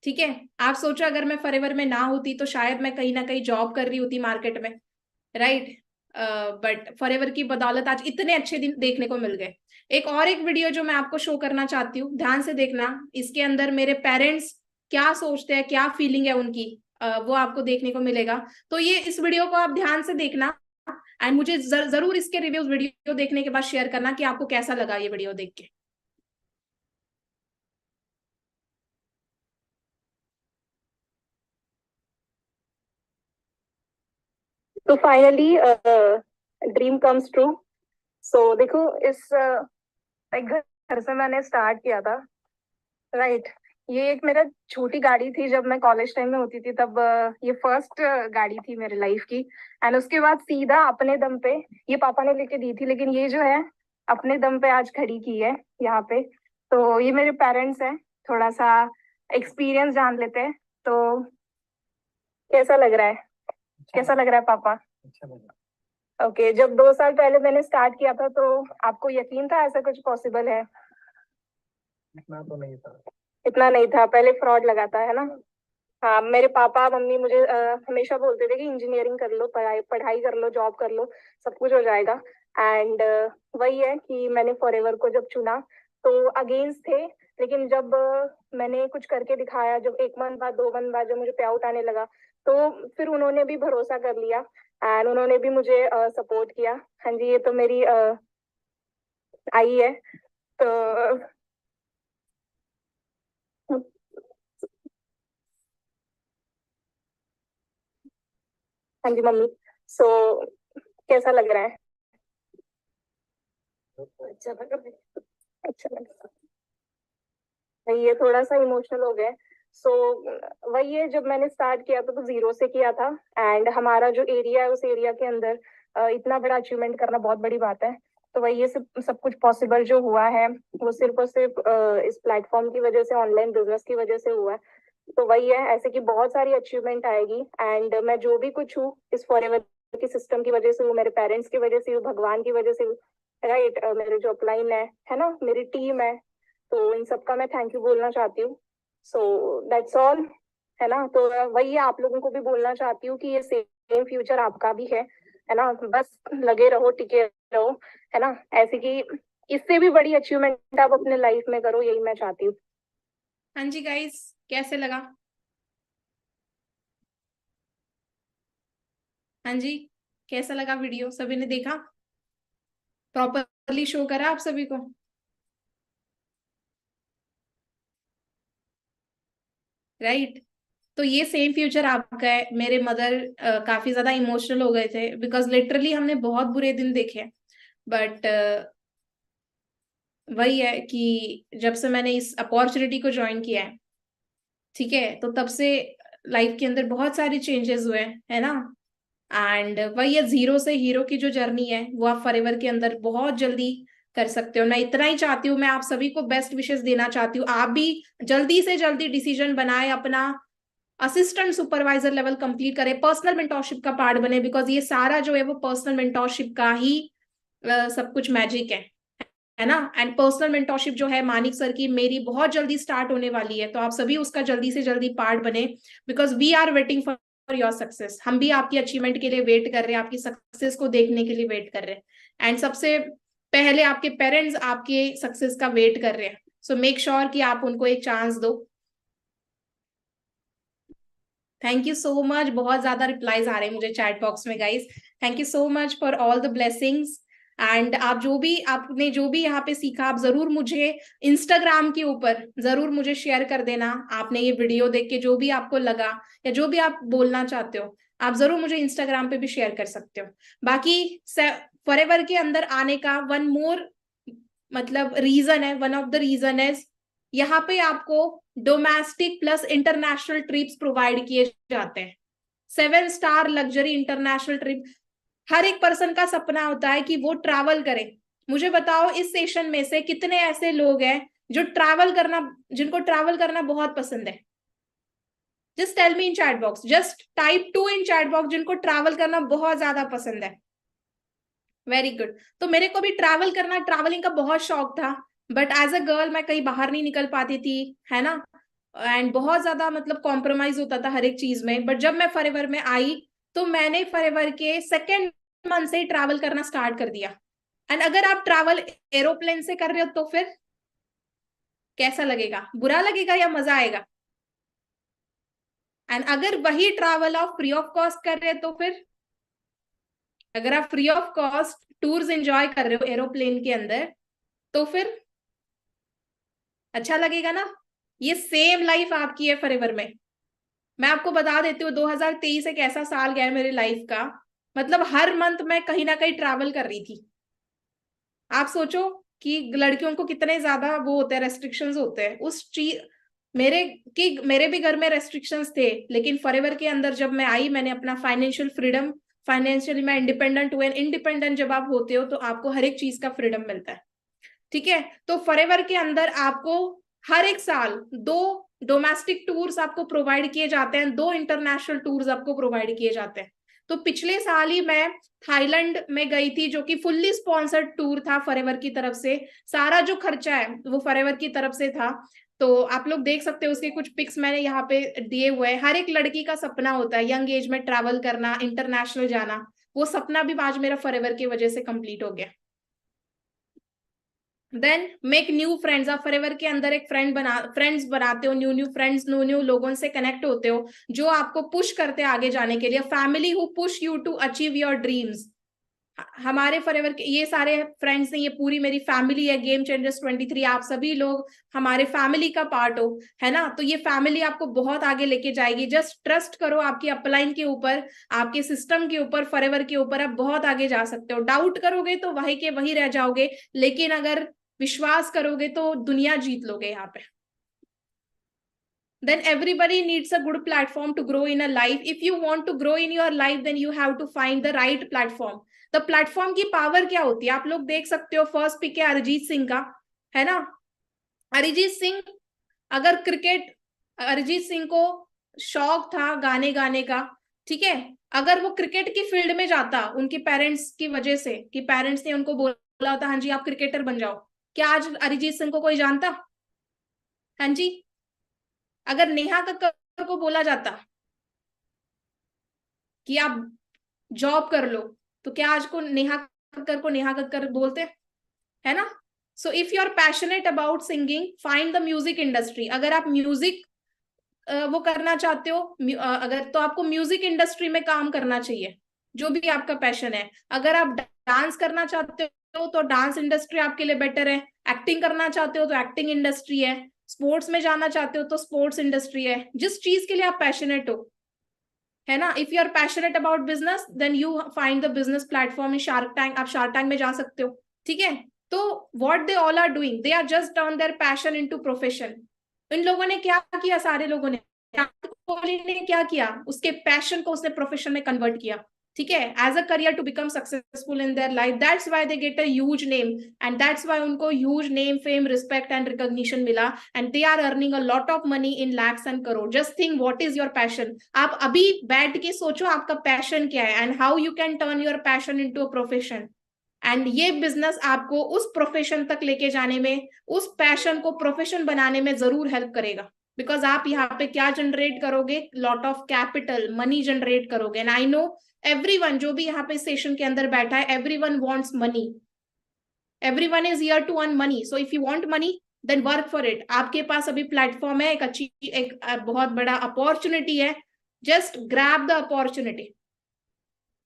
ठीक है, आप सोचो अगर मैं फॉरएवर में ना होती तो शायद मैं कहीं ना कहीं जॉब कर रही होती मार्केट में, राइट। बट फॉरएवर की बदौलत आज इतने अच्छे दिन देखने को मिल गए। एक वीडियो जो मैं आपको शो करना चाहती हूँ, ध्यान से देखना। इसके अंदर मेरे पेरेंट्स क्या सोचते हैं, क्या फीलिंग है उनकी, वो आपको देखने को मिलेगा। तो ये इस वीडियो को आप ध्यान से देखना, एंड मुझे जरूर इसके रिव्यूज वीडियो देखने के बाद शेयर करना कि आपको कैसा लगा ये वीडियो देख के। तो फाइनली ड्रीम कम्स ट्रू। सो देखो, इस एक घर से मैंने स्टार्ट किया था, राइट। ये एक मेरा छोटी गाड़ी थी, जब मैं कॉलेज टाइम में होती थी तब ये फर्स्ट गाड़ी थी मेरे लाइफ की। एंड उसके बाद सीधा अपने दम पे, ये पापा ने लेके दी थी, लेकिन ये जो है अपने दम पे आज खड़ी की है यहाँ पे। तो ये मेरे पेरेंट्स हैं, थोड़ा सा एक्सपीरियंस जान लेते हैं। तो कैसा लग रहा है? कैसा लग रहा है पापा? ओके, जब 2 साल पहले मैंने स्टार्ट किया था तो आपको यकीन था ऐसा कुछ पॉसिबल है? इतना तो नहीं था। इतना नहीं था, पहले फ्रॉड लगा था, है ना। हाँ, मेरे पापा मम्मी मुझे हमेशा बोलते थे कि इंजीनियरिंग कर लो, पढ़ाई पढ़ाई कर लो, जॉब कर लो, सब कुछ हो जाएगा। एंड वही है कि मैंने फॉरएवर को जब चुना तो अगेंस्ट थे, लेकिन जब मैंने कुछ करके दिखाया, जब 1 मंथ बाद 2 मंथ बाद जब मुझे पे आउट आने लगा, तो फिर उन्होंने भी भरोसा कर लिया एंड उन्होंने भी मुझे सपोर्ट किया। हाँ जी, ये तो मेरी आई है। तो हाँ जी मम्मी। सो कैसा लग रहा है? अच्छा लग रहा है। अच्छा लग रहा है, ये थोड़ा सा इमोशनल हो गए। सो वही है, जब मैंने स्टार्ट किया था तो जीरो से किया था। एंड हमारा जो एरिया है उस एरिया के अंदर इतना बड़ा अचीवमेंट करना बहुत बड़ी बात है। तो वही ये सब कुछ पॉसिबल जो हुआ है वो सिर्फ और सिर्फ इस प्लेटफॉर्म की वजह से, ऑनलाइन बिजनेस की वजह से हुआ है। तो वही है, ऐसे की बहुत सारी अचीवमेंट आएगी। एंड मैं जो भी कुछ हूँ इस फॉरएवर की सिस्टम की वजह से हूँ, मेरे पेरेंट्स की वजह से हूँ, भगवान की वजह से हूँ, राइट। मेरे जो अपलाइन है ना, मेरी टीम है, तो इन सबका मैं थैंक यू बोलना चाहती हूँ। सो दैट्स ऑल, है ना। तो वही है, आप लोगों को भी बोलना चाहती हूँ कि ये सेम फ्यूचर आपका भी है ना। बस लगे रहो, टिके रहो, है ना। ऐसे कि इससे भी बड़ी अचीवमेंट आप अपने लाइफ में करो, यही मैं चाहती हूँ। हाँ जी गाइस, कैसे लगा? हाँ जी, कैसा लगा वीडियो? सभी ने देखा? प्रॉपरली शो करा आप सभी को? राइट। तो ये सेम फ्यूचर आपका है। मेरे मदर काफी ज्यादा इमोशनल हो गए थे बिकॉज लिटरली हमने बहुत बुरे दिन देखे, बट वही है कि जब से मैंने इस अपॉर्चुनिटी को ज्वाइन किया है, ठीक है, तो तब से लाइफ के अंदर बहुत सारे चेंजेस हुए है ना। एंड वही है, जीरो से हीरो की जो जर्नी है वो आप फॉरएवर के अंदर बहुत जल्दी कर सकते हो। मैं इतना ही चाहती हूँ, मैं आप सभी को बेस्ट विशेस देना चाहती हूँ, आप भी जल्दी से जल्दी डिसीजन बनाए, अपना असिस्टेंट सुपरवाइजर लेवल कंप्लीट करें, पर्सनल मेंटोरशिप का पार्ट बने, बिकॉज ये सारा जो है वो पर्सनल मेंटोरशिप का ही सब कुछ मैजिक है ना। एंड पर्सनल मेंटोरशिप जो है मानिक सर की, मेरी बहुत जल्दी स्टार्ट होने वाली है, तो आप सभी उसका जल्दी से जल्दी पार्ट बने, because we are waiting for your success. हम भी आपकी अचीवमेंट के लिए वेट कर रहे हैं, आपकी सक्सेस को देखने के लिए वेट कर रहे हैं। एंड सबसे पहले आपके पेरेंट्स आपके सक्सेस का वेट कर रहे हैं, सो मेक श्योर कि आप उनको एक चांस दो। Thank you so much. बहुत ज्यादा रिप्लाईज आ रहे हैं मुझे चैट बॉक्स में guys. Thank you so much for all the blessings. And आपने जो भी यहाँ पे सीखा, आप जरूर मुझे इंस्टाग्राम के ऊपर जरूर मुझे शेयर कर देना। आपने ये वीडियो देख के जो भी आपको लगा या जो भी आप बोलना चाहते हो, आप जरूर मुझे इंस्टाग्राम पे भी शेयर कर सकते हो। बाकी फॉरएवर के अंदर आने का वन मोर मतलब रीजन है, one of the reason is यहाँ पे आपको domestic plus international trips provide किए जाते हैं। 7 स्टार लग्जरी इंटरनेशनल ट्रिप। हर एक पर्सन का सपना होता है कि वो ट्रैवल करे। मुझे बताओ इस सेशन में से कितने ऐसे लोग हैं जो ट्रैवल करना, जिनको ट्रैवल करना बहुत पसंद है। Just tell me in chat box, just type 2 in chat box जिनको ट्रैवल करना बहुत ज्यादा पसंद है। Very good. तो मेरे को भी ट्रैवल करना, ट्रैवलिंग का बहुत शौक था, बट एज अ गर्ल मैं कहीं बाहर नहीं निकल पाती थी, है ना। एंड बहुत ज्यादा मतलब कॉम्प्रोमाइज होता था हर एक चीज में। बट जब मैं फॉरएवर में आई तो मैंने फॉरएवर के सेकेंड मंथ से ही ट्रैवल करना स्टार्ट कर दिया। एंड अगर आप ट्रैवल एरोप्लेन से कर रहे हो तो फिर कैसा लगेगा, बुरा लगेगा या मजा आएगा? एंड अगर वही ट्रैवल आप फ्री ऑफ कॉस्ट कर रहे हो तो फिर, अगर आप free of cost tours enjoy कर रहे हो एरोप्लेन के अंदर तो फिर अच्छा लगेगा ना। ये सेम लाइफ आपकी है फॉरएवर में। मैं आपको बता देती हूँ 2023 एक ऐसा साल गया है मेरी लाइफ का, मतलब हर मंथ मैं कहीं ना कहीं ट्रैवल कर रही थी। आप सोचो कि लड़कियों को कितने ज्यादा वो होते हैं, रेस्ट्रिक्शंस होते हैं उस चीज। मेरे भी घर में रेस्ट्रिक्शंस थे, लेकिन फॉरएवर के अंदर जब मैं आई, मैंने अपना फाइनेंशियल फ्रीडम, फाइनेंशियली मैं इंडिपेंडेंट हुए। इंडिपेंडेंट जब आप होते हो तो आपको हर एक चीज का फ्रीडम मिलता है, ठीक है। तो फॉरएवर के अंदर आपको हर एक साल 2 डोमेस्टिक टूर्स आपको प्रोवाइड किए जाते हैं, 2 इंटरनेशनल टूर्स आपको प्रोवाइड किए जाते हैं। तो पिछले साल ही मैं थाईलैंड में गई थी, जो कि फुल्ली स्पॉन्सर्ड टूर था फॉरएवर की तरफ से। सारा जो खर्चा है वो फॉरएवर की तरफ से था। तो आप लोग देख सकते हो, उसके कुछ पिक्स मैंने यहाँ पे दिए हुए हैं। हर एक लड़की का सपना होता है यंग एज में ट्रैवल करना, इंटरनेशनल जाना। वो सपना भी आज मेरा फॉरएवर की वजह से कंप्लीट हो गया। Then make new friends. Forever फॉरएवर के अंदर एक फ्रेंड्स बनाते हो, न्यू फ्रेंड्स, न्यू लोगों से कनेक्ट होते हो जो आपको पुश करते हैं आगे जाने के लिए। Family who push you to achieve your dreams. हमारे फॉरएवर के ये सारे फ्रेंड्स ने, ये पूरी मेरी फैमिली है। गेम चेंजर्स 23 आप सभी लोग हमारे फैमिली का पार्ट हो, है ना। तो ये फैमिली आपको बहुत आगे लेके जाएगी। जस्ट ट्रस्ट करो आपकी अपलाइन के ऊपर, आपके सिस्टम के ऊपर, फॉरएवर के ऊपर। आप बहुत आगे जा सकते हो। डाउट करोगे तो वही के वही रह जाओगे, लेकिन अगर विश्वास करोगे तो दुनिया जीत लोगे यहाँ पे। Then everybody needs a good platform to grow in a life. If you want to grow in your life, then you have to find the right platform. The platform की पावर क्या होती है आप लोग देख सकते हो। फर्स्ट पिक है अरिजीत सिंह का, है ना। अरिजीत सिंह, अगर अरिजीत सिंह को शौक था गाने गाने का, ठीक है, अगर वो क्रिकेट की फील्ड में जाता उनके पेरेंट्स की वजह से, कि पेरेंट्स ने उनको बोला होता हाँ जी आप क्रिकेटर बन जाओ, क्या आज अरिजीत सिंह को कोई जानता? हाँ जी। अगर नेहा कक्कर को बोला जाता कि आप जॉब कर लो, तो क्या आज को नेहा कक्कर बोलते, है ना। So if you are passionate about singing, find the music industry. अगर आप म्यूजिक वो करना चाहते हो, अगर तो आपको म्यूजिक इंडस्ट्री में काम करना चाहिए, जो भी आपका पैशन है। अगर आप डांस करना चाहते हो तो डांस इंडस्ट्री आपके लिए बेटर है। एक्टिंग करना चाहते हो तो एक्टिंग इंडस्ट्री है। स्पोर्ट्स में जाना चाहते हो तो स्पोर्ट्स इंडस्ट्री है, जिस चीज के लिए आप पैशनेट हो, है ना। If you are passionate about business then you find the business platform in Shark Tank, आप शार्क टैंक में जा सकते हो, ठीक है। तो what they all are doing, they are just turn their passion into profession. इन लोगों ने क्या किया, सारे लोगों ने, कोहली ने क्या किया, उसके पैशन को उसने प्रोफेशन में कन्वर्ट किया, ठीक है, as a career to become successful in their life. That's why they get a huge name and that's why उनको huge name, fame, respect and recognition मिला and they are earning a lot of money in lakhs and crore. Just think what is your passion. आप अभी बैठ के सोचो आपका passion क्या है and how you can turn your passion into a profession. And ये बिजनेस आपको उस प्रोफेशन तक लेके जाने में, उस पैशन को प्रोफेशन बनाने में जरूर हेल्प करेगा। बिकॉज आप यहाँ पे क्या जनरेट करोगे, lot of capital, money generate करोगे। एंड आई नो एवरीवन जो भी यहाँ पे सेशन के अंदर बैठा है, everyone wants money, everyone is here to earn money. So if you want money then work for it. आपके पास अभी प्लेटफॉर्म है, एक अच्छी, एक बहुत बड़ा अपॉर्चुनिटी है, जस्ट ग्रैब द अपॉर्चुनिटी।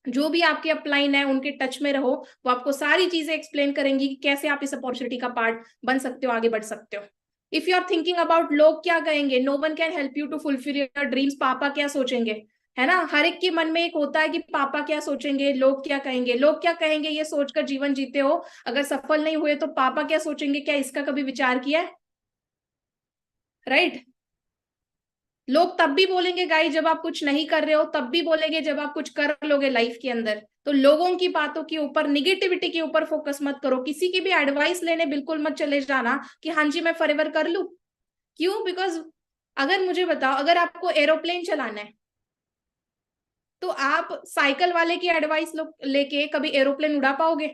जो भी आपके अपलाइन है उनके टच में रहो, वो आपको सारी चीजें एक्सप्लेन करेंगी कि कैसे आप इस अपॉर्चुनिटी का पार्ट बन सकते हो, आगे बढ़ सकते हो। If you are thinking about लोग क्या कहेंगे, no one can help you to fulfil your dreams, पापा क्या सोचेंगे, है ना। हर एक के मन में एक होता है कि पापा क्या सोचेंगे, लोग क्या कहेंगे, लोग क्या कहेंगे ये सोचकर जीवन जीते हो। अगर सफल नहीं हुए तो पापा क्या सोचेंगे, क्या इसका कभी विचार किया है, राइट। लोग तब भी बोलेंगे गाइस जब आप कुछ नहीं कर रहे हो, तब भी बोलेंगे जब आप कुछ कर लोगे लाइफ के अंदर। तो लोगों की बातों के ऊपर, निगेटिविटी के ऊपर फोकस मत करो। किसी की भी एडवाइस लेने बिल्कुल मत चले जाना कि हाँ जी मैं फॉरएवर कर लूं। क्यों? बिकॉज अगर मुझे बताओ, अगर आपको एरोप्लेन चलाना है तो आप साइकिल वाले की एडवाइस लेके कभी एरोप्लेन उड़ा पाओगे?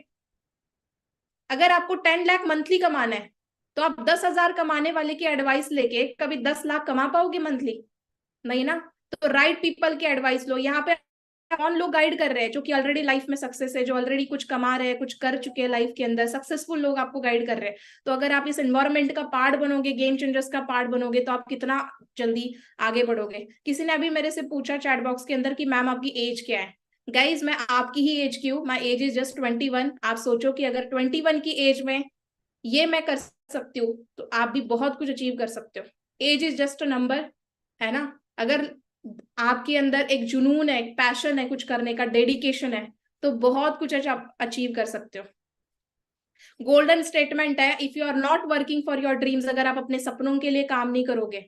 अगर आपको 10 लाख मंथली कमाना है तो आप 10,000 कमाने वाले की एडवाइस लेके कभी 10 लाख कमा पाओगे मंथली? नहीं ना। तो राइट पीपल की एडवाइस लो। यहाँ पे कौन लोग गाइड कर रहे हैं जो कि ऑलरेडी लाइफ में सक्सेस है, जो ऑलरेडी कुछ कमा रहे हैं, कुछ कर चुके हैं लाइफ के अंदर, सक्सेसफुल लोग आपको गाइड कर रहे हैं। तो अगर आप इस एनवायरमेंट का पार्ट बनोगे, गेम चेंजर्स का पार्ट बनोगे, तो आप कितना जल्दी आगे बढ़ोगे। किसी ने अभी मेरे से पूछा चैट बॉक्स के अंदर कि मैम आपकी एज क्या है। गाइज मैं आपकी ही एज की हूँ, माई एज इज जस्ट 21। आप सोचो कि अगर 21 की एज में ये मैं कर सकती हूँ तो आप भी बहुत कुछ अचीव कर सकते हो। Age is just a number, है ना। अगर आपके अंदर एक जुनून है, एक पैशन है कुछ करने का, डेडिकेशन है, तो बहुत कुछ आप अचीव कर सकते हो। गोल्डन स्टेटमेंट है, if you are not working for your dreams, अगर आप अपने सपनों के लिए काम नहीं करोगे,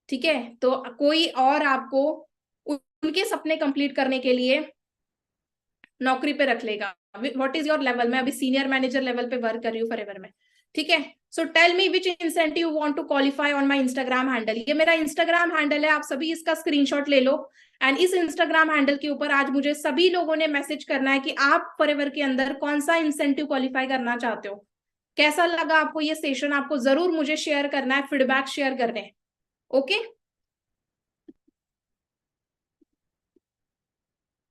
ठीक है, तो कोई और आपको उनके सपने कंप्लीट करने के लिए नौकरी पे रख लेगा। What is your level? मैं अभी सीनियर मैनेजर लेवल पे वर्क कर रही हूँ फॉरएवर में, ठीक है। So tell me which incentive you want to qualify on my Instagram handle. ये मेरा इंस्टाग्राम हैंडल है, आप सभी इसका स्क्रीनशॉट ले लो। एंड इस इंस्टाग्राम हैंडल के ऊपर आज मुझे सभी लोगों ने मैसेज करना है कि आप फॉरएवर के अंदर कौन सा इंसेंटिव क्वालिफाई करना चाहते हो। कैसा लगा आपको ये सेशन? आपको जरूर मुझे शेयर करना है, फीडबैक शेयर करने हैं, okay.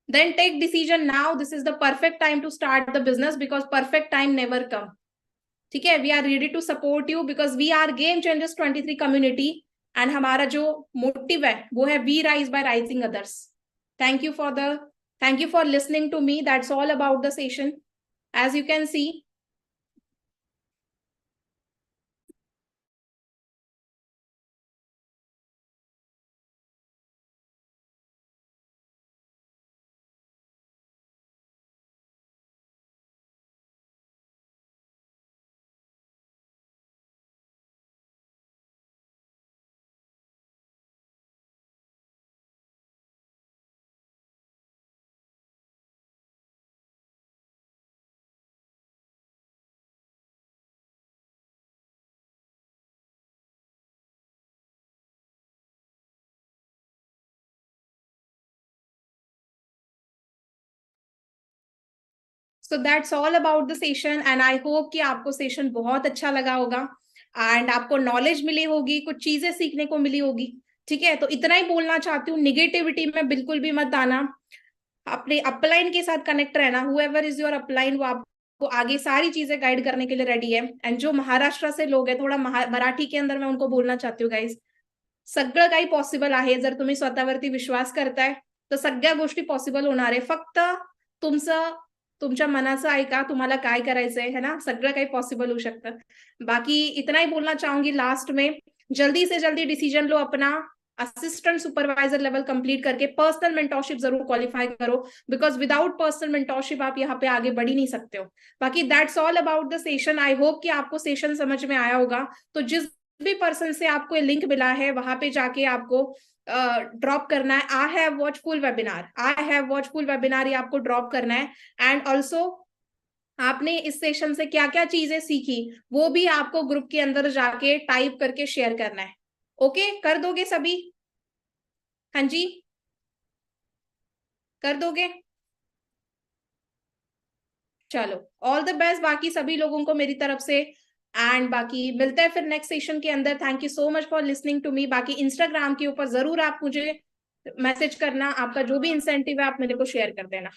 Then take decision now. This is the perfect time to start the business because perfect time never come. ठीक है, we are ready to support you because we are game changers 23 community and हमारा जो motive है वो है we rise by rising others. Thank you for listening to me. That's all about the session. As you can see, so that's all about the session and I hope कि आपको session बहुत अच्छा लगा होगा and आपको knowledge मिली होगी, कुछ चीजें सीखने को मिली होगी, ठीक है। तो इतना ही बोलना चाहती हूँ, निगेटिविटी में बिल्कुल भी मत आना, अपने अपलाइन के साथ कनेक्ट रहना। हुएवर इज योर अपलाइन वो आपको आगे सारी चीजें गाइड करने के लिए रेडी है। एंड जो महाराष्ट्र से लोग हैं, थोड़ा मराठी के अंदर मैं उनको बोलना चाहती हूँ, गाइज सगळं काही पॉसिबल आहे जर तुम्ही स्वतःवरती विश्वास करताय तर सगळ्या गोष्टी पॉसिबल होणार आहे। फक्त तुमच्या मनाचं ऐका, तुम्हाला काय करायचंय, है ना, सगळं काही पॉसिबल होऊ शकतं। बाकी इतना ही बोलना चाहूंगी लास्ट में जल्दी से जल्दी डिसीजन लो अपना, असिस्टेंट सुपरवाइजर लेवल कंप्लीट करके पर्सनल मेंटोरशिप जरूर क्वालिफाई करो, बिकॉज विदाउट पर्सनल मेंटोरशिप आप यहाँ पे आगे बढ़ ही नहीं सकते हो। बाकी that's all about the session. I hope कि आपको सेशन समझ में आया होगा। तो जिस भी पर्सन से आपको लिंक मिला है वहां पे जाके आपको ड्रॉप करना है, I have watch full webinar, I have watch full webinar, ये आपको ड्रॉप करना है। एंड ऑल्सो आपने इस सेशन से क्या क्या चीजें सीखी वो भी आपको ग्रुप के अंदर जाके टाइप करके शेयर करना है। ओके, कर दोगे सभी? हाँ जी, कर दोगे? चलो, ऑल द बेस्ट बाकी सभी लोगों को मेरी तरफ से। एंड बाकी मिलते हैं फिर नेक्स्ट सेशन के अंदर। Thank you so much for listening to me. बाकी इंस्टाग्राम के ऊपर जरूर आप मुझे मैसेज करना, आपका जो भी इंसेंटिव है आप मेरे को शेयर कर देना।